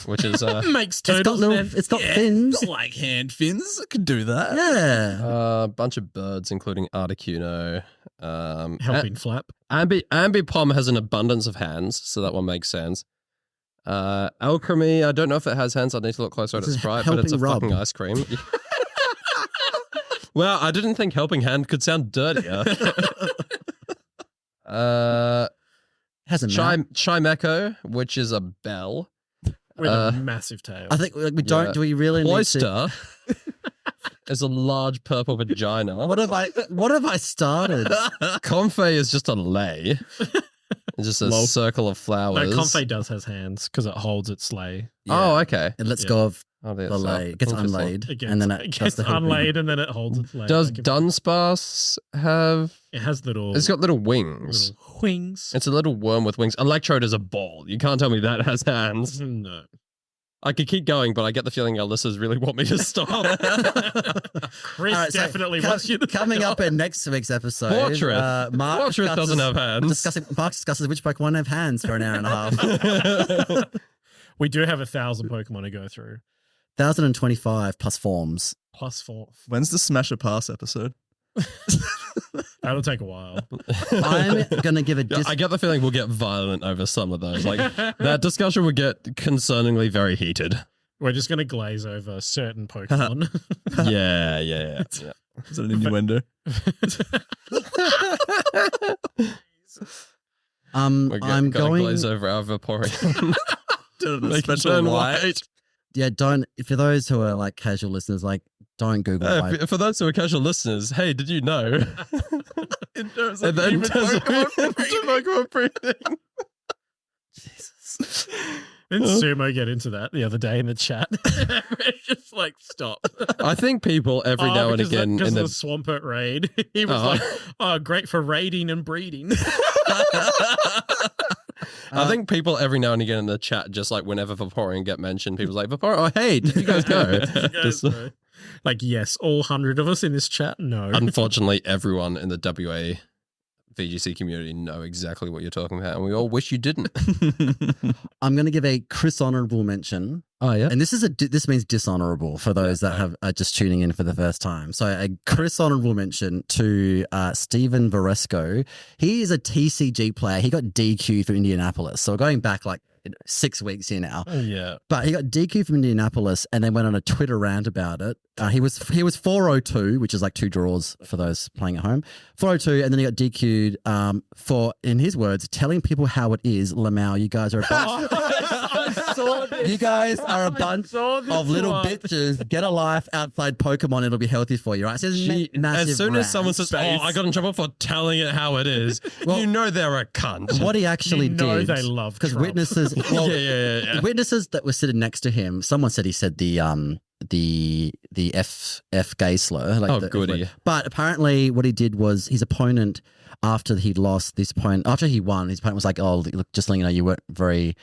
which is Makes It's got total it's got fins. Got like hand fins. It could do that. Yeah. a bunch of birds, including Articuno. helping flap. Ambipom has an abundance of hands, so that one makes sense. Alchemy, I don't know if it has hands. I need to look closer at This its is sprite, but it's a helping fucking rub. ice cream. Well, I didn't think Helping Hand could sound dirtier. Has a mouth. Chimecho, which is a bell. With a massive tail. I think we don't. Yeah. Do we really need to? Cloister is a large purple vagina. What have I started? Comfey is just a lay. It's just a circle of flowers. No, Comfey does has hands because it holds its sleigh. Oh, okay. It lets go of Oh, the lay. It gets Interesting. unlaid, and then it gets unlaid and then it holds its legs. Does Dunsparce have... It has little... It's got little wings. Little wings. It's a little worm with wings. Electrode is a ball. You can't tell me that has hands. No. I could keep going, but I get the feeling our listeners really want me to stop. Chris All right, so definitely wants you to coming stop. up in next week's episode. Fortress. Mark Fortress doesn't have hands. Mark discusses which Pokemon have hands for an hour and a half. We do have 1,000 Pokemon to go through. 1,025 plus forms. Plus 4. When's the Smash a Pass episode? That'll take a while. I'm gonna give a. I get the feeling we'll get violent over some of those. Like that discussion would get concerningly very heated. We're just going to glaze over certain Pokemon. Yeah. Is that an innuendo? I'm going glaze over our Vaporeon. Special white. Yeah, don't. For those who are like casual listeners, like don't Google. For those who are casual listeners, hey, did you know? In terms of And then human Pokemon breeding. Pokemon breeding. Jesus. Didn't Sumo get into that the other day in the chat? It's just like, stop. I think people every now and again because in of the Swampert raid, he was like, "Oh, great for raiding and breeding." I think people every now and again in the chat, just like whenever Vaporeon get mentioned, people's like, Vaporeon, oh, hey, did you guys know? Like, yes, all 100 of us in this chat, no. Unfortunately, everyone in the WA VGC community know exactly what you're talking about, and we all wish you didn't. I'm going to give a Chris honorable mention. Oh, yeah? And this means dishonorable for those that are just tuning in for the first time. So a Chris honorable mention to Steven Varesco. He is a TCG player. He got DQ'd from Indianapolis. So we're going back like 6 weeks here now. Oh, yeah. But he got DQ'd from Indianapolis and then went on a Twitter rant about it. He was 402, which is like 2 draws for those playing at home. 402, and then he got DQ'd for, in his words, telling people how it is. Lamau, you guys are a bunch. You guys are a bunch of little bitches. Get a life outside Pokemon. It'll be healthy for you, right? So massive as soon rant. as someone says, "Oh, I got in trouble for telling it how it is," Well, you know they're a cunt. What he actually did, they love because Trump. witnesses, well, Yeah. witnesses that were sitting next to him. Someone said he said the F gay slur. Like the goody. F word. But apparently, what he did was his opponent, after he'd lost this opponent, after he won, his opponent was like, "Oh, look, just letting you know, you weren't very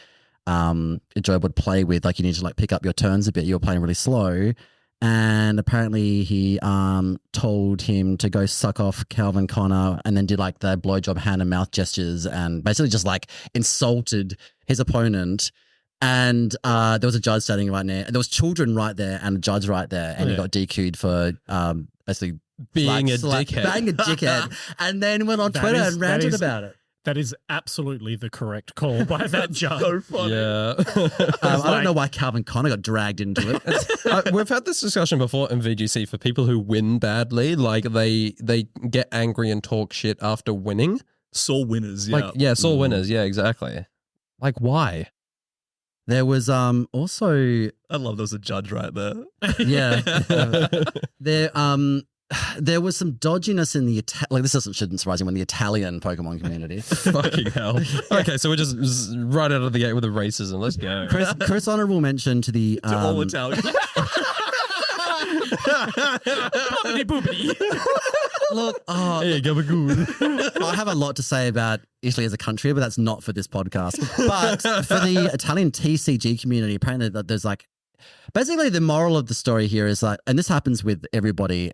enjoyable to play with. Like, you need to like pick up your turns a bit. You were playing really slow." And apparently he told him to go suck off Calvin Connor, and then did like the blowjob hand and mouth gestures and basically just like insulted his opponent. And there was a judge standing right there. There was children right there and a judge right there. And he got DQ'd for basically Being a dickhead. Being a dickhead. And then went on Twitter and ranted about it. That is absolutely the correct call by that judge. So funny. Yeah. I don't know why Calvin Connor got dragged into it. We've had this discussion before in VGC for people who win badly. Like they get angry and talk shit after winning. Sore winners, yeah. Like, yeah, sore winners. Yeah, exactly. Like, why? There was also I love there was a judge right there. there was some dodginess in the like this shouldn't surprise you when the Italian Pokemon community. Fucking hell. Okay, so we're just right out of the gate with the racism. Let's go. Chris honorable mention to the To all Italians. look. Hey, gabagool. I have a lot to say about Italy as a country, but that's not for this podcast. But for the Italian TCG community, apparently that there's like basically the moral of the story here is like, and this happens with everybody,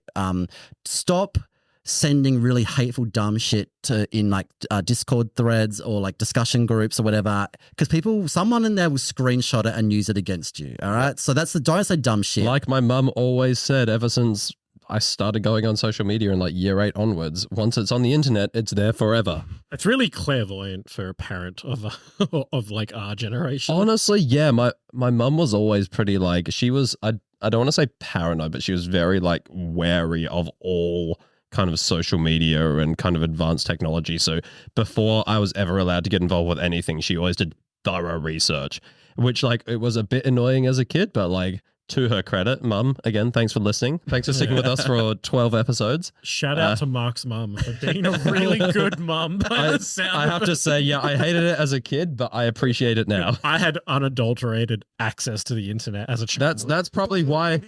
stop sending really hateful dumb shit in like Discord threads or like discussion groups or whatever, because someone in there will screenshot it and use it against you. All right, so don't say dumb shit. Like my mum always said, ever since I started going on social media in like year 8 onwards, once it's on the internet, it's there forever. It's really clairvoyant for a parent of like our generation. Honestly, yeah, my mum was always pretty like, she was, I don't want to say paranoid, but she was very like wary of all kind of social media and kind of advanced technology. So before I was ever allowed to get involved with anything, she always did thorough research, which like it was a bit annoying as a kid, but like to her credit, Mum, again, thanks for listening. Thanks for sticking with us for 12 episodes. Shout out to Mark's mum for being a really good mum. I have to say, yeah, I hated it as a kid, but I appreciate it now. I had unadulterated access to the internet as a child. That's probably why.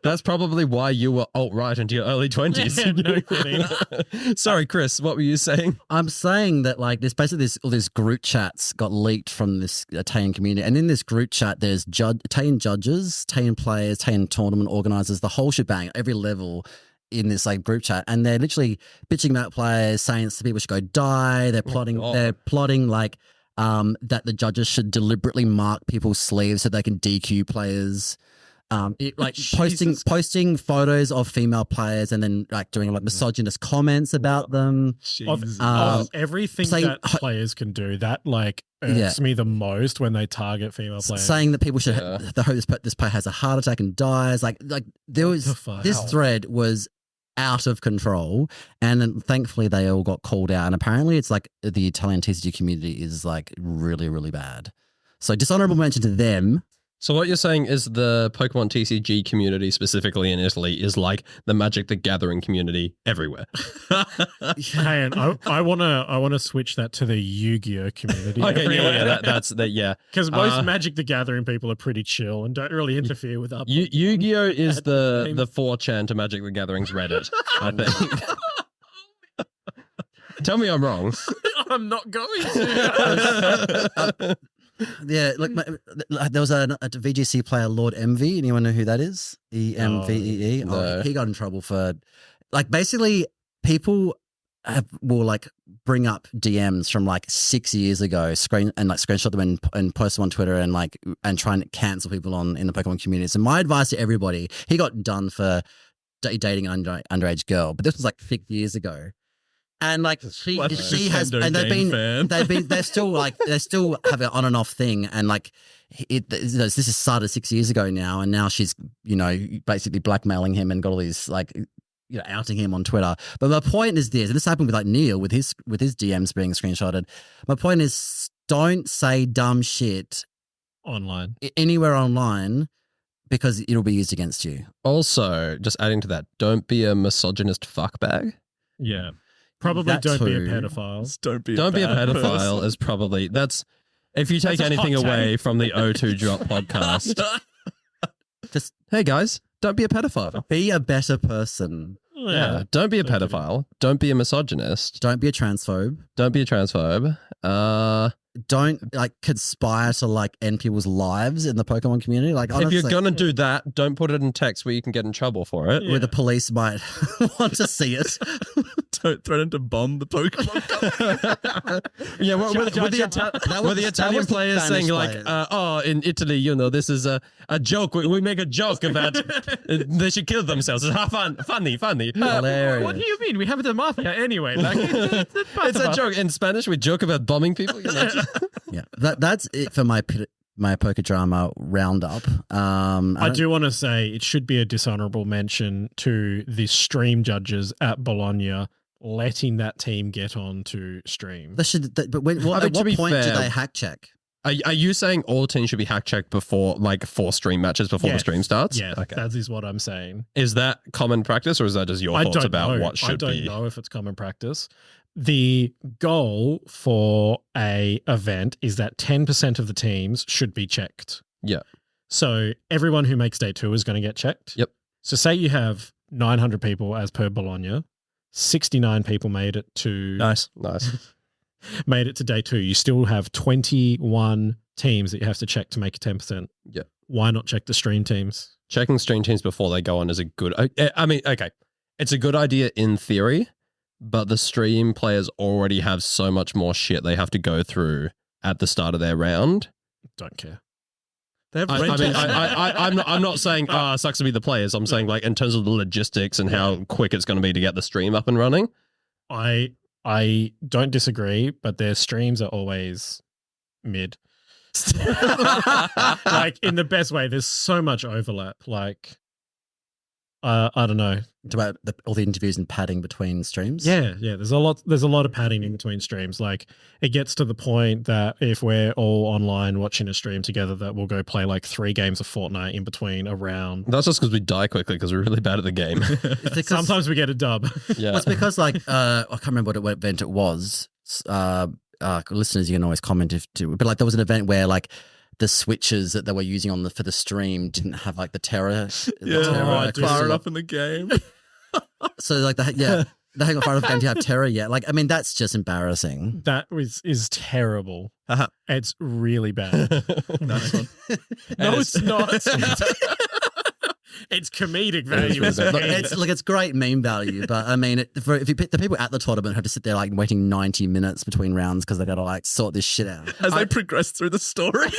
That's probably why you were alt-right into your early 20s. Yeah, no kidding. Sorry, Chris, what were you saying? I'm saying that like there's basically all these group chats got leaked from this Italian community, and in this group chat there's Italian judges, Italian players, Italian tournament organizers, the whole shebang, every level in this like group chat, and they're literally bitching about players, saying that people should go die. They're plotting. They're plotting like that the judges should deliberately mark people's sleeves so they can DQ players. Posting photos of female players and then like doing like misogynist comments about them. Of everything that players can do, that like irks me the most when they target female players. Saying that people should hope this player has a heart attack and dies. Like there was this thread was out of control. And then thankfully they all got called out. And apparently it's like the Italian TCG community is like really, really bad. So dishonorable mention to them. So what you're saying is the Pokemon TCG community, specifically in Italy, is like the Magic the Gathering community everywhere. Hey, and I wanna switch that to the Yu-Gi-Oh community. Okay, that's that. Yeah, because most Magic the Gathering people are pretty chill and don't really interfere with up. Yu-Gi-Oh is the 4chan to Magic the Gathering's Reddit, I think. Tell me I'm wrong. I'm not going to. Yeah, like there was a VGC player, Lord Envy. Anyone know who that is? EMVEE. No. He got in trouble for, like, basically people will like bring up DMs from like 6 years ago, screenshot them and post them on Twitter and try and cancel people in the Pokemon community. So my advice to everybody: he got done for dating an underage girl, but this was like 6 years ago. And like she has, and they still have an on and off thing, and like this is started 6 years ago now, and now she's basically blackmailing him and got all these like outing him on Twitter. But my point is this, and this happened with like Neil with his DMs being screenshotted. My point is, don't say dumb shit online anywhere online, because it'll be used against you. Also, just adding to that, don't be a misogynist fuckbag. Yeah. Probably don't be a pedophile. Don't be a pedophile is probably, that's, if you take anything away from the O2 Drop podcast. Just, hey guys, don't be a pedophile. Be a better person. Yeah. Don't be a pedophile. Don't be a misogynist. Don't be a transphobe. Don't be a transphobe. Don't like conspire to like end people's lives in the Pokemon community. Like, honestly, if you're gonna do that, don't put it in text where you can get in trouble for it. Where the police might want to see it. Don't threaten to bomb the Pokemon. Yeah, were the Italian players saying like, in Italy, this is a joke. We make a joke about they should kill themselves. It's funny. Hilarious. What do you mean? We have the mafia anyway. Like, it's a joke. In Spanish, we joke about bombing people. Yeah, that's it for my poker drama roundup. I do want to say it should be a dishonorable mention to the stream judges at Bologna letting that team get on to stream. But at what point do they hack check? Are you saying all teams should be hack checked before stream matches before the stream starts? Yeah, okay. That is what I'm saying. Is that common practice, or is that just your thoughts about what should be? I don't know if it's common practice. The goal for a event is that 10% of the teams should be checked. Yeah. So everyone who makes day 2 is going to get checked. Yep. So say you have 900 people as per Bologna, 69 people made it to nice made it to day 2. You still have 21 teams that you have to check to make a 10%. Yeah. Why not check the stream teams? Checking stream teams before they go on is a good. I mean, okay, it's a good idea in theory. But the stream players already have so much more shit they have to go through at the start of their round. Don't care. I'm not saying sucks to be the players. I'm saying like in terms of the logistics and how quick it's going to be to get the stream up and running. I don't disagree, but their streams are always mid. Like in the best way. There's so much overlap. Like I don't know. It's about all the interviews and padding between streams. Yeah. There's a lot of padding in between streams. Like it gets to the point that if we're all online watching a stream together, that we'll go play like 3 games of Fortnite in between a round. That's just because we die quickly because we're really bad at the game. Sometimes we get a dub. Yeah, well, it's because like I can't remember what event it was. Listeners, you can always comment but like there was an event where like the switches that they were using for the stream didn't have like the terror. Far enough in the game. So like they haven't far enough game to have terror yet. Like, I mean, that's just embarrassing. That is terrible. It's really bad. Nice one. No, it's not. It's comedic value. It's great meme value, but I mean, the people at the tournament have to sit there like waiting 90 minutes between rounds because they got to like sort this shit out as they progress through the story.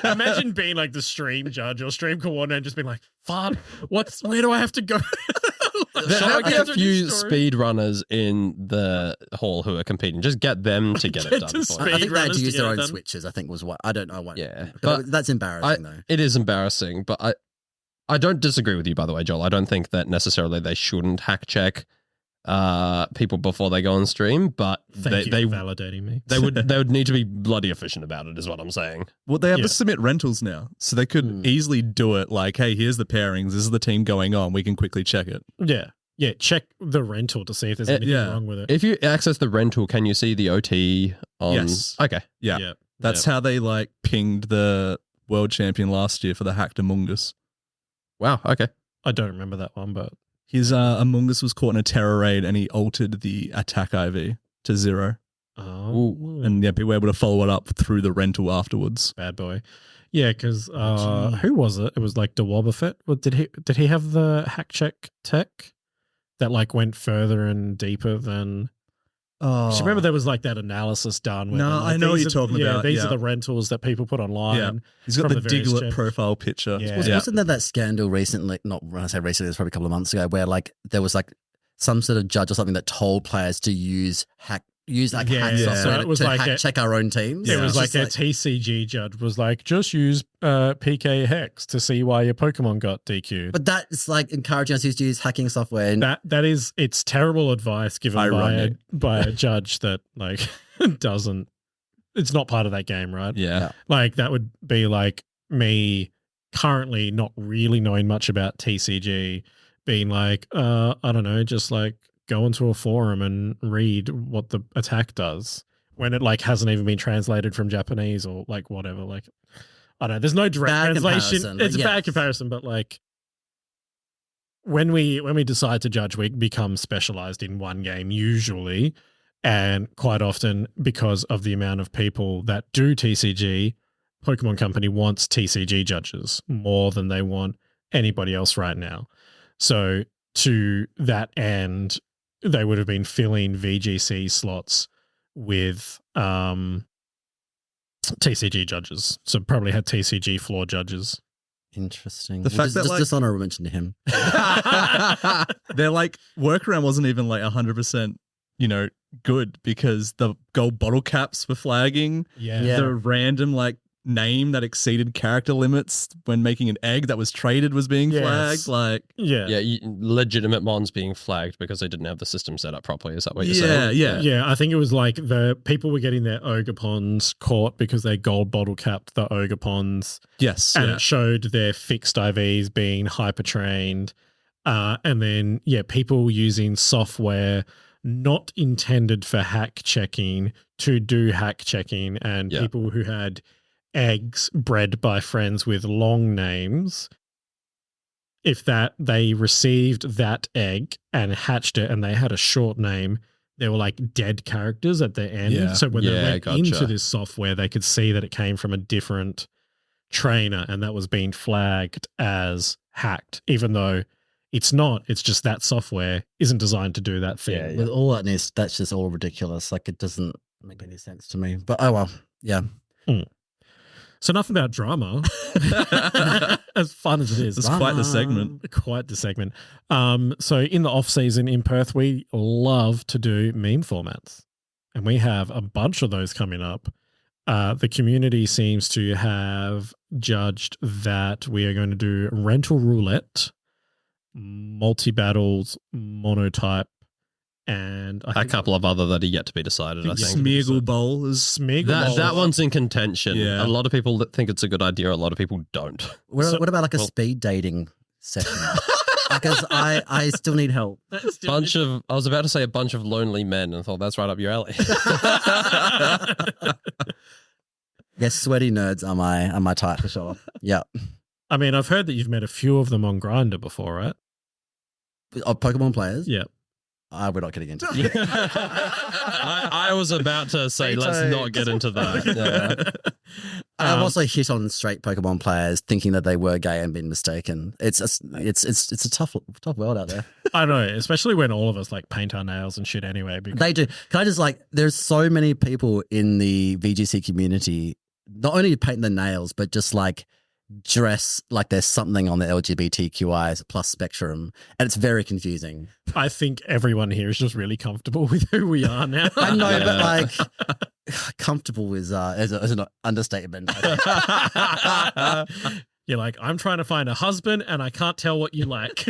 Imagine being like the stream judge or stream coordinator and just being like, "Fuck, where do I have to go?" There might be a few speed runners in the hall who are competing. Just get them to get it done. I think they had to use their own switches. I think was what I don't know what. Yeah, but that's embarrassing though. It is embarrassing, but I don't disagree with you, by the way, Joel. I don't think that necessarily they shouldn't hack check people before they go on stream, but Thank you for validating me. they would need to be bloody efficient about it, is what I'm saying. Well, they have to submit rentals now, so they could easily do it like, hey, here's the pairings, this is the team going on, we can quickly check it. Yeah, check the rental to see if there's anything wrong with it. If you access the rental, can you see the OT on? Yes. Okay. Yeah. That's how they like pinged the world champion last year for the hacked Among Us. Wow. Okay. I don't remember that one, but His Among Us was caught in a terror raid and he altered the attack IV to 0. And people were able to follow it up through the rental afterwards. Bad boy. Yeah, because who was it? It was like DeWobbuffet. Well, did he have the hack check tech that like went further and deeper than? Oh, so remember there was like that analysis done. Where no, like, I know what you're talking about. These are the rentals that people put online. Yeah. He's got the Diglett profile picture. Yeah. Wasn't there that scandal recently? Not when I say recently, it was probably a couple of months ago, where like there was like some sort of judge or something that told players to use hack software so it was to like check our own teams. It was like a TCG judge was like, just use PK Hex to see why your Pokemon got DQ'd. But that's like encouraging us to use hacking software. And it's terrible advice given by a judge that like doesn't. It's not part of that game, right? Yeah. Like that would be like me currently not really knowing much about TCG, being like, I don't know, just like go into a forum and read what the attack does when it like hasn't even been translated from Japanese or like whatever. Like, I don't know. There's no direct translation. It's a bad comparison, but like when we decide to judge, we become specialized in one game usually, and quite often because of the amount of people that do TCG, Pokemon Company wants TCG judges more than they want anybody else right now. So to that end, they would have been filling VGC slots with TCG judges. So probably had TCG floor judges. Interesting. The fact that just honorable mention to him. Their like workaround wasn't even like 100%, good because the gold bottle caps were flagging. Yeah. The random like name that exceeded character limits when making an egg that was traded was being flagged. Like legitimate mons being flagged because they didn't have the system set up properly. Is that what you're saying? Yeah. I think it was like the people were getting their Ogre-Pons caught because they gold bottle capped the Ogre-Pons. Yes. And it showed their fixed IVs being hyper trained. And then people using software not intended for hack checking to do hack checking, and people who had eggs bred by friends with long names, if they received that egg and hatched it and they had a short name, they were like dead characters at the end. Yeah. So when they went into this software, they could see that it came from a different trainer and that was being flagged as hacked, even though it's not. It's just that software isn't designed to do that thing. With all that news, that's just all ridiculous. Like it doesn't make any sense to me. But oh well, yeah. So enough about drama. As fun as it is. It's quite the segment. Quite the segment. So in the off season in Perth, we love to do meme formats. And we have a bunch of those coming up. The community seems to have judged that we are going to do rental roulette, multi-battles, monotype, and a couple of other that are yet to be decided. I think Smeagol Bowl is that one's in contention. Yeah. A lot of people think it's a good idea. A lot of people don't. What about like a speed dating session? Because I still need help. I was about to say a bunch of lonely men, and thought that's right up your alley. Yes, sweaty nerds are my type for sure. Yeah. I mean, I've heard that you've met a few of them on Grindr before, right? Pokemon players? Yeah. We're not getting into it. I was about to say, let's not get into that. Yeah. I've also hit on straight Pokemon players thinking that they were gay and been mistaken. It's a tough world out there. I know, especially when all of us like paint our nails and shit anyway. They do. Can I just there's so many people in the VGC community, not only paint their nails, but just like dress like there's something on the LGBTQI plus spectrum, and it's very confusing. I think everyone here is just really comfortable with who we are now. I know, but like comfortable is an understatement. You're like, I'm trying to find a husband and I can't tell what you like.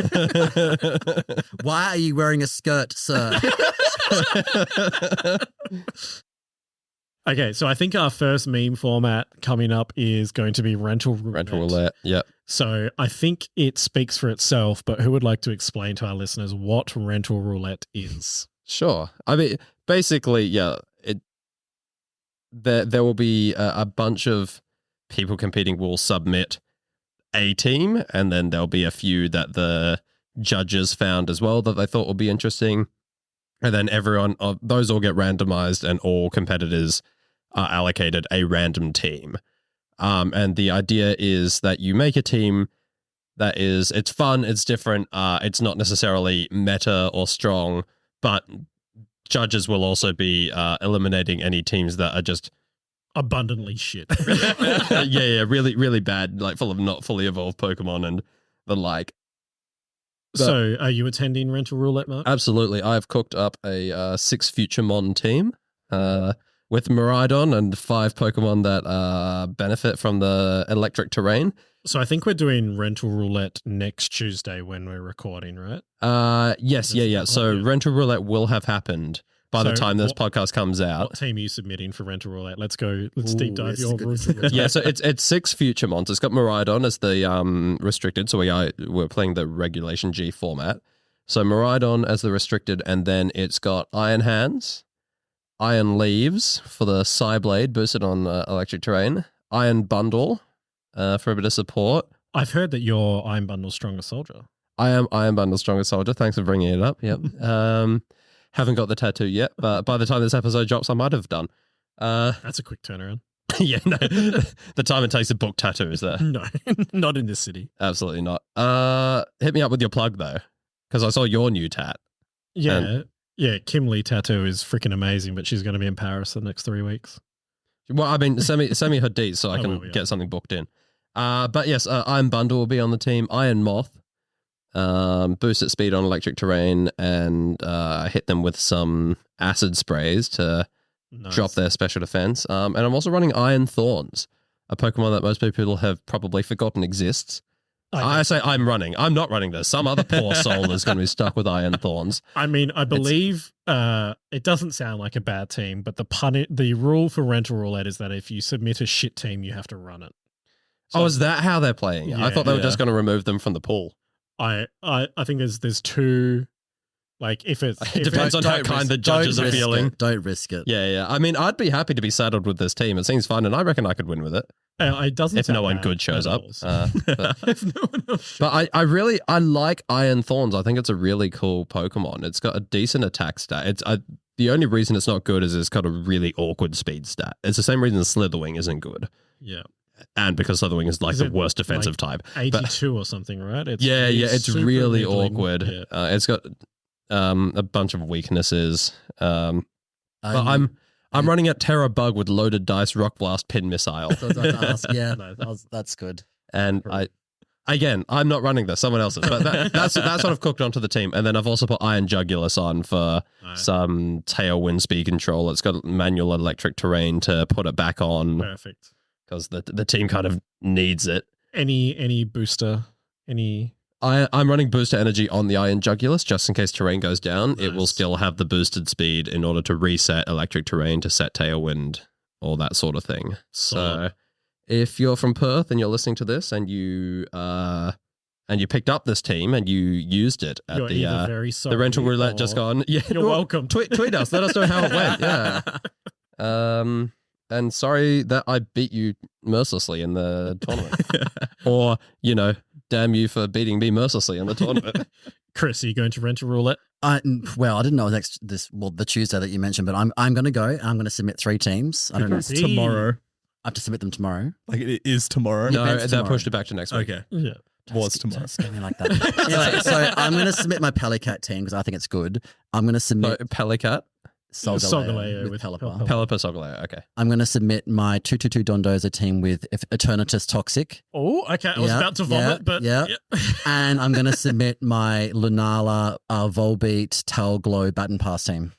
Why are you wearing a skirt, sir? Okay, so I think our first meme format coming up is going to be rental roulette. Rental roulette. Yep. So I think it speaks for itself, but who would like to explain to our listeners what rental roulette is? Sure. I mean, basically, yeah. There will be a bunch of people competing will submit a team, and then there'll be a few that the judges found as well that they thought would be interesting. And then those all get randomized, and all competitors are allocated a random team. And the idea is that you make a team that it's fun, it's different, it's not necessarily meta or strong, but judges will also be eliminating any teams that are just abundantly shit. really, really bad, like full of not fully evolved Pokemon and the like. So, are you attending rental roulette, Mark? Absolutely. I've cooked up a 6 Futuremon team with Miraidon and 5 Pokemon that benefit from the electric terrain. So I think we're doing rental roulette next Tuesday when we're recording, right? Yes, yeah. So rental roulette will have happened by the time this podcast comes out. What team are you submitting for rental roulette? Let's deep dive your rental roulette. Yeah, so it's 6 Futuremons. It's got Miraidon as the restricted, so we're playing the Regulation G format. So Miraidon as the restricted, and then it's got Iron Hands, Iron Leaves for the Psyblade boosted on electric terrain, Iron Bundle for a bit of support. I've heard that you're Iron Bundle Strongest Soldier. I am Iron Bundle Strongest Soldier. Thanks for bringing it up. Yep. Haven't got the tattoo yet, but by the time this episode drops, I might have done. That's a quick turnaround. Yeah, no. The time it takes to book tattoos there. No, not in this city. Absolutely not. Hit me up with your plug, though, because I saw your new tat. Yeah. Kim Lee tattoo is freaking amazing, but she's going to be in Paris the next 3 weeks. Well, I mean, send me her deets so I can get something booked in. But yes, Iron Bundle will be on the team. Iron Moth, boost at speed on electric terrain, and hit them with some acid sprays to drop their special defense. And I'm also running Iron Thorns, a Pokemon that most people have probably forgotten exists. I say I'm running. I'm not running this. Some other poor soul is going to be stuck with Iron Thorns. I mean, I believe it doesn't sound like a bad team, but the rule for rental roulette is that if you submit a shit team, you have to run it. So, is that how they're playing? I thought they were just going to remove them from the pool. I think there's two. Like it depends on how kind the judges are feeling. Don't risk it. Yeah. I mean, I'd be happy to be saddled with this team. It seems fun, and I reckon I could win with it. It doesn't. If no one good shows up. If no one else. But I like Iron Thorns. I think it's a really cool Pokemon. It's got a decent attack stat. The only reason it's not good is it's got a really awkward speed stat. It's the same reason Slitherwing isn't good. Yeah. And because Slitherwing is like the worst defensive type. 82 or something, right? It's really awkward. Yeah. It's got a bunch of weaknesses. But I'm running at Terra Bug with loaded dice, Rock Blast, Pin Missile. That's good. And I'm not running this. Someone else is. But that's what I've cooked onto the team. And then I've also put Iron Jugulus on for some Tailwind speed control. It's got manual electric terrain to put it back on. Perfect. Because the team kind of needs it. Any booster? I'm running booster energy on the Iron Jugulus just in case terrain goes down. Nice. It will still have the boosted speed in order to reset electric terrain to set Tailwind, all that sort of thing. So if you're from Perth and you're listening to this and you picked up this team and you used it at the rental roulette just gone. Yeah, you're welcome. Tweet us. Let us know how it went. Yeah. And sorry that I beat you mercilessly in the tournament. Or, damn you for beating me mercilessly in the tournament. Chris, are you going to rental roulette? I didn't know it was the Tuesday that you mentioned, but I'm going to go. I'm going to submit 3 teams. I don't know. Tomorrow. I have to submit them tomorrow. Like it is tomorrow? No, they pushed it back to next week. Okay. Yeah. Was tomorrow. Don't scare me like that. Anyway, so I'm going to submit my Pelicat team because I think it's good. I'm going to submit Pelicat? Solgaleo with Pelipper. Pelipper, Solgaleo, okay. I'm going to submit my 222 Dondoza team with Eternatus Toxic. Oh, okay. I was about to vomit, but... Yeah. And I'm going to submit my Lunala Volbeat Talglow Baton Pass team.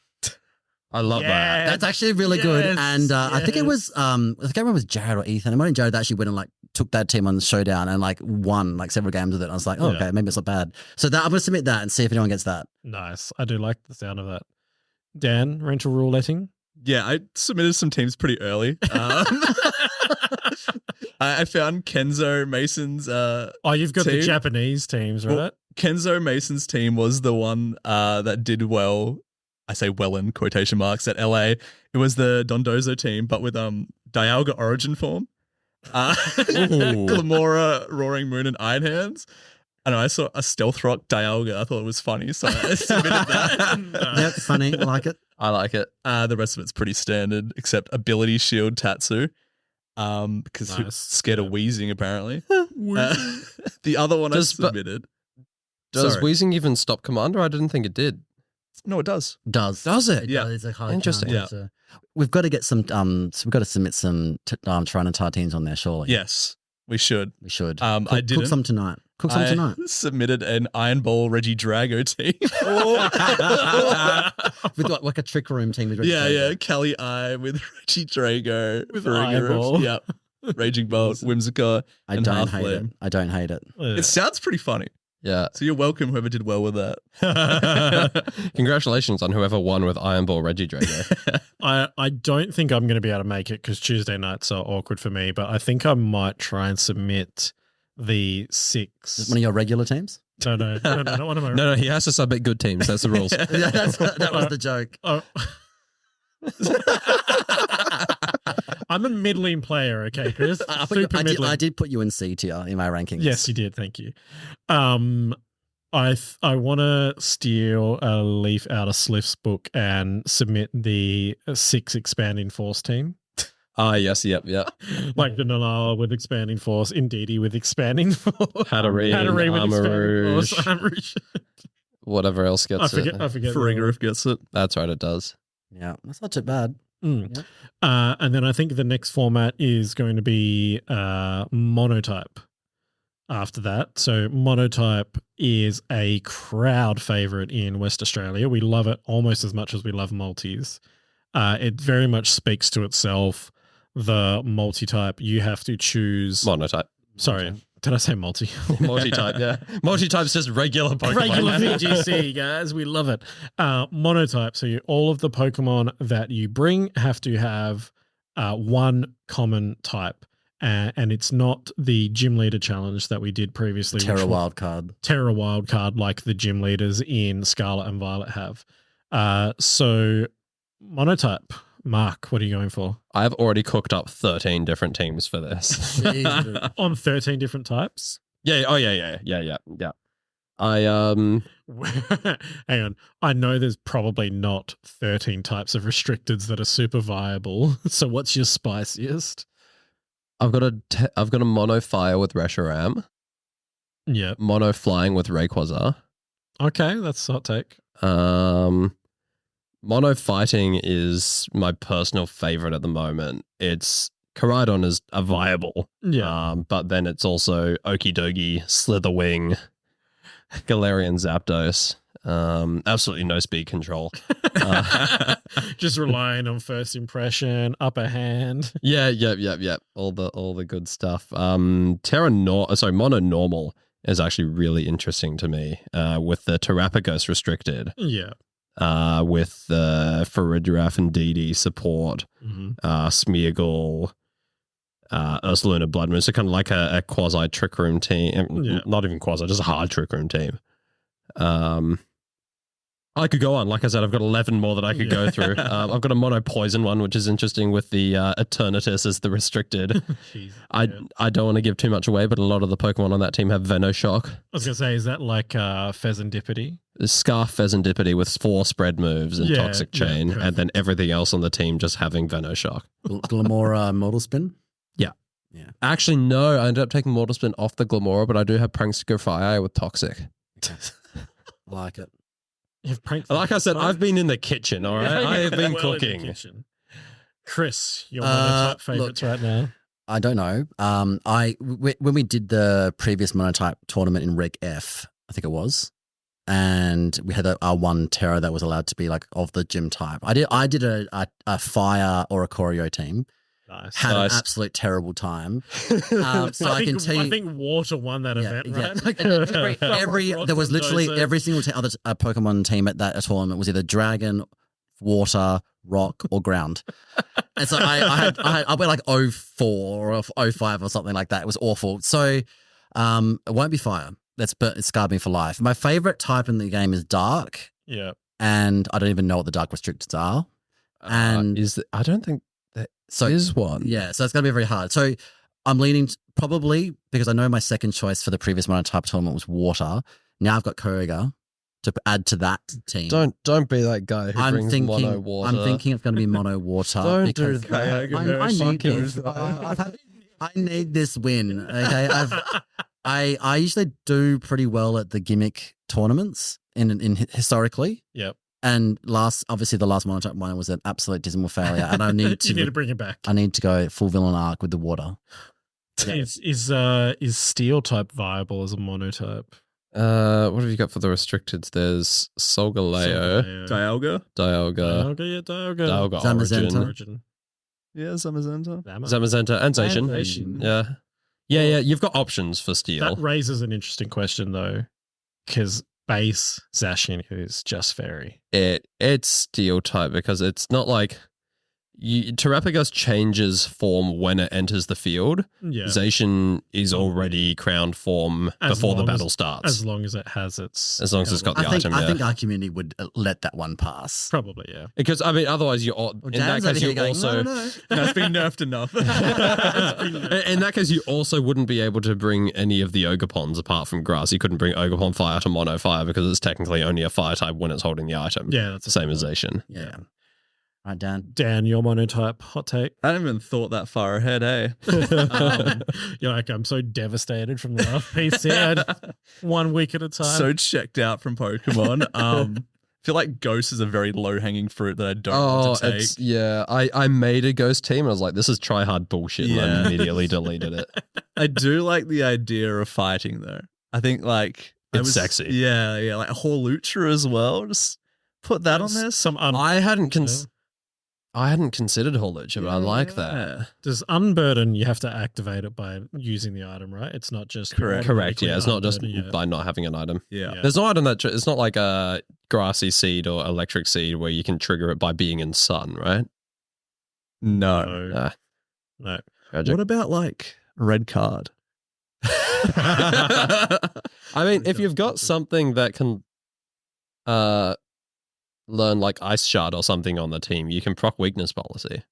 I love that. That's actually really good. And I think it was, I can't remember if it was Jared or Ethan. I might have Jared that actually went in like took that team on the showdown and like won like several games with it. And I was like, oh, okay, maybe it's not bad. So that I'm gonna submit that and see if anyone gets that. Nice. I do like the sound of that. Dan, rental rouletting? Yeah, I submitted some teams pretty early. I found Kenzo Mason's you've got team. the Japanese teams, right? Well, Kenzo Mason's team was the one that did well. I say well in quotation marks at LA. It was the Dondozo team, but with Dialga Origin form. Glamora, Roaring Moon, and Iron Hands. I know, I saw a Stealth Rock Dialga. I thought it was funny, so I submitted that. Yeah, funny. I like it. I like it. The rest of it's pretty standard, except Ability Shield Tatsu. Because he was scared of wheezing, apparently. The other one I submitted. Does wheezing even stop Commander? I didn't think it did. No, it does. Does it? Yeah. It's like interesting. Yeah. So we've got to get some, so we've got to submit some Tyranitar teams on there, surely. Yes, we should. We should. I didn't. Cook some tonight. Submitted an Iron Ball Reggie Drago team. With like a Trick Room team with Reggie Drago. Yeah. Kelly I with Reggie Drago. With Iron Ball. Yep. Raging Bolt, Whimsicott, and don't hate Hearthflame. it. I don't hate it. It sounds pretty funny. Yeah. So you're welcome, whoever did well with that. Congratulations on whoever won with Iron Ball Reggie Drago. I don't think I'm going to be able to make it because Tuesday nights are awkward for me, but I think I might try and submit the 6. One of your regular teams? No, not one of my. No, he has to submit good teams. That's the rules. Yeah, that was the joke. Oh. I'm a middling player, okay, Chris? I did put you in C tier in my rankings. Yes, you did. Thank you. I want to steal a leaf out of Sliff's book and submit the 6 expanding force team. Yes, yep. Like the Nalala with expanding force, Indeedee with expanding force, Hatterene with Armor expanding force, whatever else gets I forget. Farigiraf gets it. That's right, it does. Yeah, that's not too bad. Yeah. And then I think the next format is going to be monotype after that. So monotype is a crowd favorite in West Australia. We love it almost as much as we love multis. It very much speaks to itself. The multi-type, you have to choose... Monotype. Sorry, did I say multi? Multi-type, yeah. Multi-type's just regular Pokemon. Regular VGC, guys. We love it. Monotype. So all of the Pokemon that you bring have to have one common type. And it's not the gym leader challenge that we did previously. Terra Wildcard. Terra Wildcard like the gym leaders in Scarlet and Violet have. So monotype. Mark, what are you going for? I've already cooked up 13 different teams for this. On 13 different types? Yeah. Oh, yeah. I hang on. I know there's probably not 13 types of restricteds that are super viable. So what's your spiciest? I've got a mono fire with Reshiram. Yeah. Mono flying with Rayquaza. Okay, that's a hot take. Mono fighting is my personal favorite at the moment. It's Koraidon is a viable. Yeah. But then it's also Okidogi, Slitherwing, Galarian Zapdos. Absolutely no speed control. Just relying on first impression, upper hand. Yeah. All the good stuff. Mono normal is actually really interesting to me. With the Terrapagos restricted. Yeah. With the Farigiraf and DD support, Smeargle, Ursaluna Bloodmoon. So kind of like a quasi Trick Room team. Yeah. Not even quasi, just a hard Trick Room team. I could go on. Like I said, I've got 11 more that I could go through. I've got a mono poison one, which is interesting with the Eternatus as the restricted. I don't want to give too much away, but a lot of the Pokemon on that team have Venoshock. I was going to say, is that like Pheasantipity? Scarf Pheasantipity with 4 spread moves and Toxic Chain, and then everything else on the team just having Venoshock. Glamora Mortal Spin? Yeah. Actually, no, I ended up taking Mortal Spin off the Glamora, but I do have Prankster Fire with Toxic. Like it. Like I said, I've been in the kitchen, all right? I have been cooking. Chris, you're one of the top favorites right now. I don't know. When we did the previous monotype tournament in Reg F, I think it was, and we had our one Terra that was allowed to be like of the gym type. I did a fire or a Choreo team, Nice. had Nice. an absolute terrible time. So I can tell you, I think Water won that event, right? Like, there was literally every single other Pokemon team at that tournament was either Dragon, Water, Rock, or Ground. And so I went like 04 or 05 or something like that. It was awful. So it won't be Fire. It scarred me for life. My favorite type in the game is Dark, Yeah. and I don't even know what the Dark restricted are. And I don't think that so is one. Yeah, so it's going to be very hard. So I'm leaning probably because I know my second choice for the previous monotype tournament was Water. Now I've got Kyogre to add to that team. Don't be that guy who brings mono water. I'm thinking it's going to be mono water. Don't do because that. I need this win. Okay, I usually do pretty well at the gimmick tournaments in historically. Yep. And obviously the last monotype one was an absolute dismal failure, and I need to you need to bring it back. I need to go full villain arc with the water. Yeah. Is Steel type viable as a monotype? What have you got for the restricted? There's Solgaleo, Dialga? Dialga, Dialga. Zamazenta. Origin. Yeah, Zamazenta. Zamazenta, and Zacian. Zacian. Yeah. You've got options for Steel. That raises an interesting question though, because base Zacian is just fairy. It's Steel type because it's not like Terrapagos changes form when it enters the field. Yeah. Zacian is already crowned form before the battle starts. As long as it has its... As long as it's got the item, I think our community would let that one pass. Probably, yeah. Because, I mean, otherwise in that case, you also... No, it's been nerfed enough. In that case, you also wouldn't be able to bring any of the Ogopons apart from Grass. You couldn't bring Ogopon Fire to Mono Fire because it's technically only a Fire type when it's holding the item. Yeah, that's the same as Zacian. Yeah. Right, Dan. Dan, your monotype hot take. I haven't even thought that far ahead, eh? You're like, I'm so devastated from the last PC. I had 1 week at a time. So checked out from Pokemon. I feel like Ghost is a very low-hanging fruit that I don't want to take. I made a Ghost team and I was like, this is try-hard bullshit, and I immediately deleted it. I do like the idea of fighting, though. I think, like... It's sexy. Yeah, like a Horlutra as well. Just put that on there. I hadn't considered Horlucha, but I like that. Does Unburden, you have to activate it by using the item, right? It's not just... Correct, yeah. It's not just by not having an item. Yeah. There's no item that... It's not like a Grassy Seed or Electric Seed where you can trigger it by being in Sun, right? No. No. Tragic. What about, like, Red Card? I mean, if you've got something that can... learn like Ice Shard or something on the team, you can proc Weakness Policy.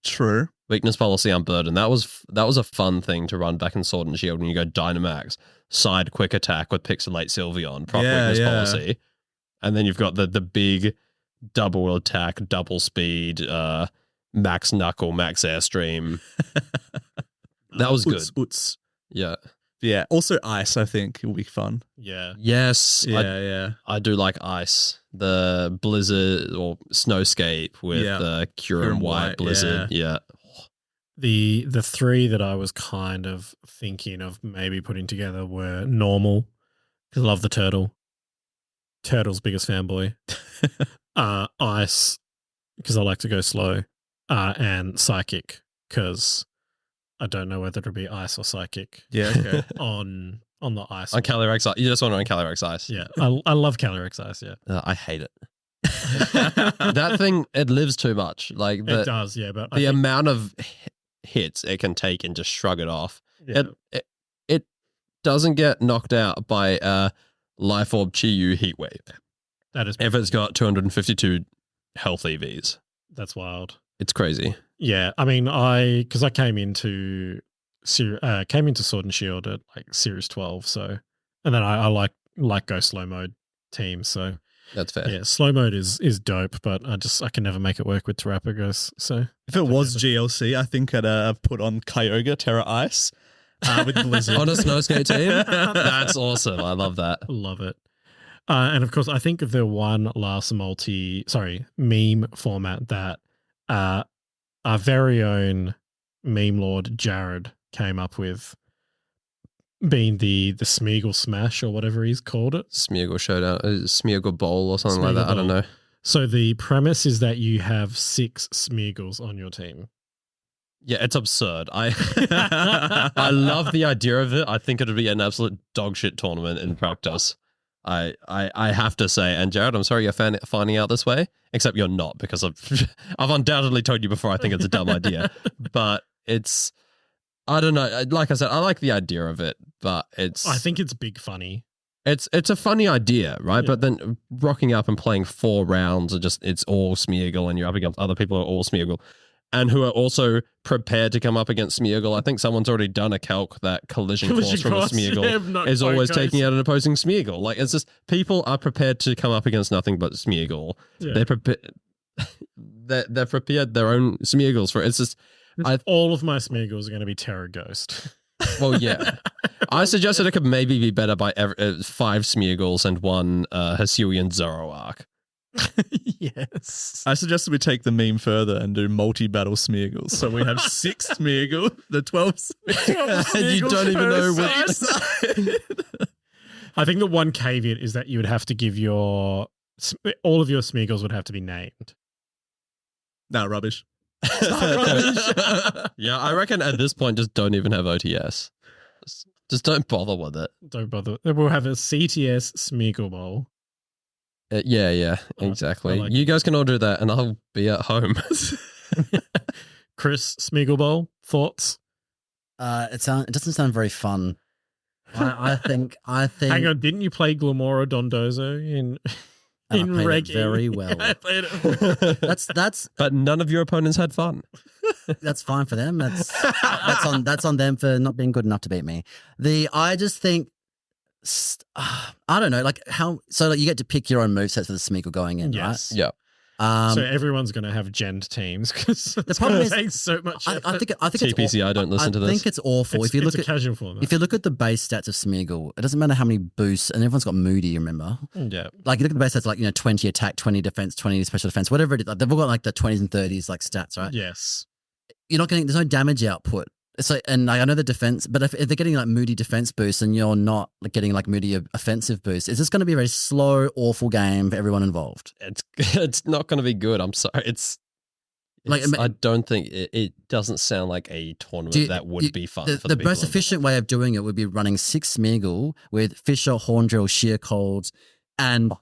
True. Weakness Policy Unburden. That was a fun thing to run back in Sword and Shield when you go Dynamax, side Quick Attack with Pixelate Sylveon, proc Weakness Policy. And then you've got the big double attack, double speed, max Knuckle, max Airstream. That was good. Oots. Yeah. Yeah. Also Ice, I think, will be fun. Yeah. Yes. Yeah. I do like Ice. The Blizzard or Snowscape with the Kyurem White Blizzard. Yeah. The three that I was kind of thinking of maybe putting together were Normal, because I love the turtle. Turtle's biggest fanboy. Ice, because I like to go slow. And Psychic, because I don't know whether to be Ice or Psychic. Yeah, okay. on the Ice. On Calyrex Ice. You just want it on Calyrex Ice. Yeah. I love Calyrex Ice, yeah. I hate it. That thing, it lives too much. Like it does, yeah. But the amount of hits it can take and just shrug it off. Yeah. It doesn't get knocked out by Life Orb Chi-Yu Heatwave. That is if it's got 252 health EVs. That's wild. It's crazy. Yeah, I mean, because I came into Sword and Shield at like Series 12, so and then I like go slow mode teams, so that's fair. Yeah, slow mode is dope, but I can never make it work with Terrapagos. So if it was GLC, I think I'd have put on Kyogre Terra Ice with Blizzard on a Snowskate team. That's awesome. I love that. Love it. And of course, I think of the one last meme format that our very own meme lord Jared came up with, being the Smeagol Smash or whatever he's called it. Smeagol Showdown, Smeagol Bowl or something like that. I don't know. So the premise is that you have 6 Smeagols on your team. Yeah, it's absurd. I love the idea of it. I think it'd be an absolute dogshit tournament in practice. I have to say, and Jared, I'm sorry you're finding out this way, except you're not, because I've undoubtedly told you before I think it's a dumb idea. But it's, I don't know. Like I said, I like the idea of it, but I think it's big funny. It's a funny idea, right? Yeah. But then rocking up and playing 4 rounds and just it's all Smeagol and you're up against other people who are all Smeagol and who are also prepared to come up against Smeagol. I think someone's already done a calc that collision course from a Smeagol is always taking out an opposing Smeagol. Like, it's just people are prepared to come up against nothing but Smeagol. Yeah. They're prepared their own Smeagols for it. It's just All of my Smeagol's are going to be Terror Ghost. Well, yeah. I suggested it could maybe be better by 5 Smeagol's and 1 Hisuian Zoroark. Yes. I suggested we take the meme further and do multi-battle Smeagol. So we have 6 Smeagol, the 12 Smeagol. And you don't even know which side. I think the one caveat is that you would have to give all of your Smeagol's would have to be named. Nah, rubbish. Yeah, I reckon at this point, just don't even have OTS. Just don't bother with it. Don't bother. We'll have a CTS Smeagol Bowl. Yeah, exactly. like you guys can all do that, and I'll be at home. Chris, Smeagol Bowl, thoughts? It doesn't sound very fun. I think. Hang on, didn't you play Glamora Dondozo in I played Reg it very well. Yeah, I played it. That's But none of your opponents had fun. that's fine for them. That's on them for not being good enough to beat me. I just think I don't know, like how you get to pick your own movesets for the Smeagol going in, Yes. right? Yeah. So everyone's going to have gend teams because the problem is- takes so much. I think it's TPC, I don't listen to this. I think it's awful. If you look a at casual format. if you look at the base stats of Smeagol, it doesn't matter how many boosts, and everyone's got Moody. Remember, Yeah. like you look at the base stats, like 20 attack, 20 defense, 20 special defense, whatever it is. Like, they've all got like the 20s and 30s like stats, right? Yes. You're not getting. There's no damage output. It's like, and I know the defense, but if they're getting like Moody defense boosts and you're not like getting like Moody offensive boosts, it's just going to be a very slow, awful game for everyone involved. It's not going to be good. I'm sorry. I don't think it doesn't sound like a tournament that would be fun. For the people most efficient way of doing it would be running 6 Smeagol with Fisher, Horndrill, Sheer Cold, and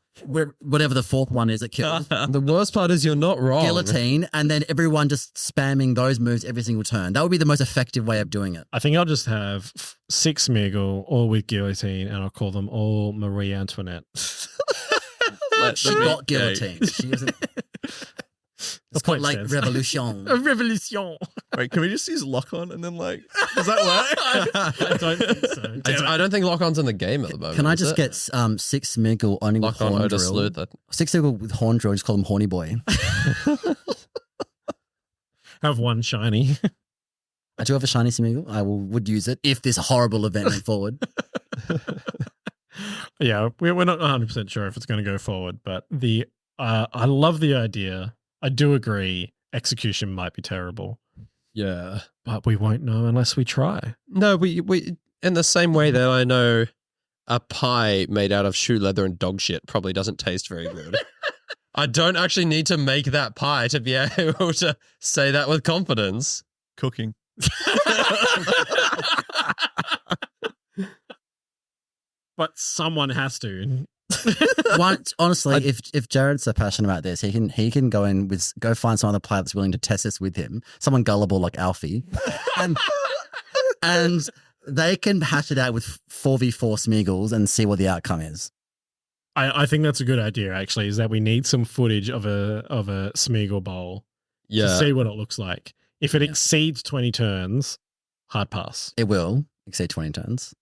whatever the 4th one is that kills. The worst part is you're not wrong. Guillotine, and then everyone just spamming those moves every single turn. That would be the most effective way of doing it. I think I'll just have 6 Smeagol, all with guillotine, and I'll call them all Marie Antoinette. She got guillotine. She wasn't. It's called like stands. revolution. A revolution. Wait, can we just use lock on and then does that work? I don't think so. I don't think Lock-On's in the game at the moment. Can I is just it? get 6 Smeagol only with Lock-On Oda Horndrill? Sleuth? 6 Smeagol with Horndrill, just call them Horny Boy. Have 1 shiny. I do have a shiny Smeagol. I would use it if this horrible event went forward. Yeah, we're not 100% sure if it's going to go forward, but I love the idea. I do agree execution might be terrible, Yeah. but we won't know unless we try. No, we in the same way that I know a pie made out of shoe leather and dog shit probably doesn't taste very good. I don't actually need to make that pie to be able to say that with confidence. Cooking. But someone has to. Honestly, if Jared's so passionate about this, he can go find some other player that's willing to test this with him. Someone gullible like Alfie, and they can hash it out with 4v4 Smeagols and see what the outcome is. I think that's a good idea. Actually, is that we need some footage of a Smeagol bowl to see what it looks like. If it exceeds 20 turns, hard pass. It will exceed 20 turns.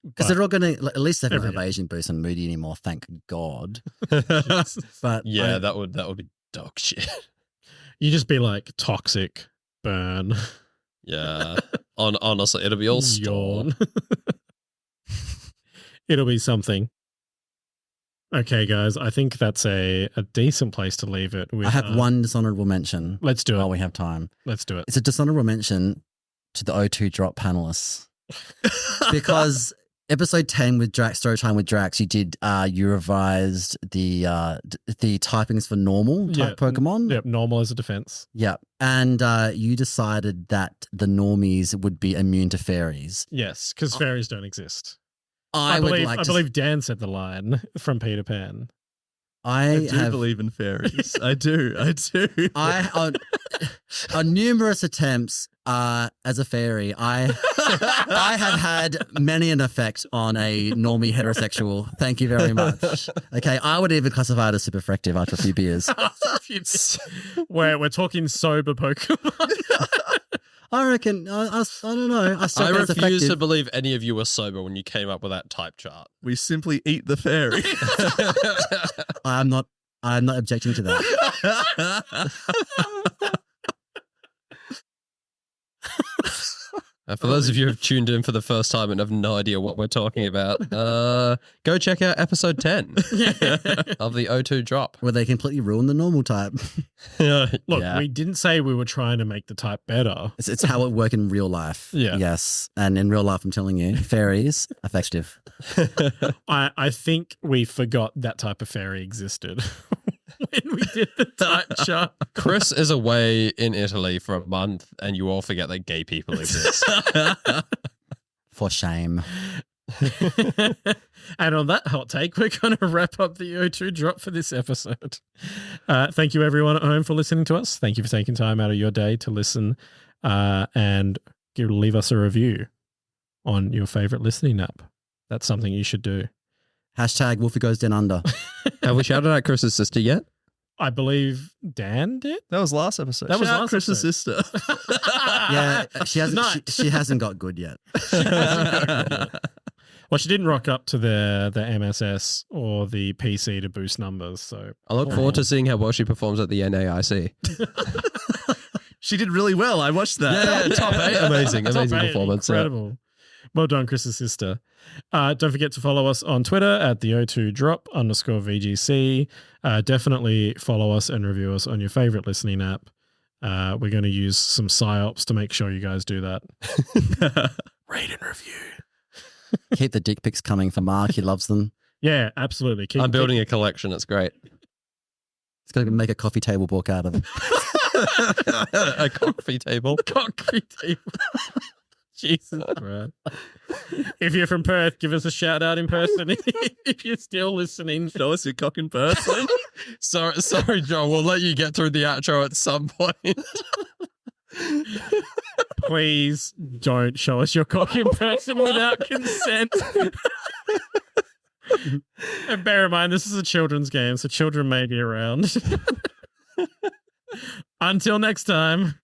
Because they're all going to, at least they don't have Asian boost and Moody anymore, thank God. But yeah, that would be dog shit. You just be like toxic, burn. Yeah. Honestly, it'll be all yawn. It'll be something. Okay, guys, I think that's a decent place to leave it. With, I have one dishonorable mention. Let's do it. While we have time. Let's do it. It's a dishonorable mention to the O2 drop panelists. Because episode 10 with Drax, Storytime with Drax, you revised the typings for normal type Pokemon. Yep, normal as a defense. Yep. And you decided that the normies would be immune to fairies. Yes, because fairies don't exist. I believe Dan said the line from Peter Pan. I do believe in fairies. I do. On numerous attempts as a fairy, I have had many an effect on a normie heterosexual. Thank you very much. Okay, I would even classify it as super effective after a few beers. We're talking sober Pokemon. I reckon, I don't know. I refuse to believe any of you were sober when you came up with that type chart. We simply eat the fairy. I'm not objecting to that. For those of you who have tuned in for the first time and have no idea what we're talking about, go check out episode 10 of the O2 drop. Where they completely ruin the normal type. Look, we didn't say we were trying to make the type better. It's how it works in real life. Yeah. Yes. And in real life, I'm telling you, fairies, effective. I think we forgot that type of fairy existed when we did the type chart. Chris is away in Italy for a month and you all forget that gay people exist. For shame. And on that hot take, we're going to wrap up the O2 drop for this episode. Thank you, everyone at home, for listening to us. Thank you for taking time out of your day to listen and leave us a review on your favorite listening app. That's something you should do. Hashtag Wolfie Goes Down Under. Have we shouted out Chris's sister yet? I believe Dan did. That was last episode. That was Shout out last Chris's episode. sister. Yeah, she hasn't. She hasn't got good yet. Well, she didn't rock up to the MSS or the PC to boost numbers. So I look forward to seeing how well she performs at the NAIC. She did really well. I watched that. Yeah, top 8. Amazing Top 8, performance. Incredible. Yeah. Well done, Chris's sister. Don't forget to follow us on Twitter at the O2 drop _VGC. Definitely follow us and review us on your favorite listening app. We're going to use some psyops to make sure you guys do that. Rate and review. Keep the dick pics coming for Mark. He loves them. Yeah, absolutely. I'm building a collection. It's great. He's going to make a coffee table book out of it. A coffee table. Coffee table. Jesus Christ. If you're from Perth, give us a shout out in person. If you're still listening, show us your cock in person. Sorry, John. We'll let you get through the outro at some point. Please don't show us your cock in person without consent. And bear in mind, this is a children's game, so children may be around. Until next time.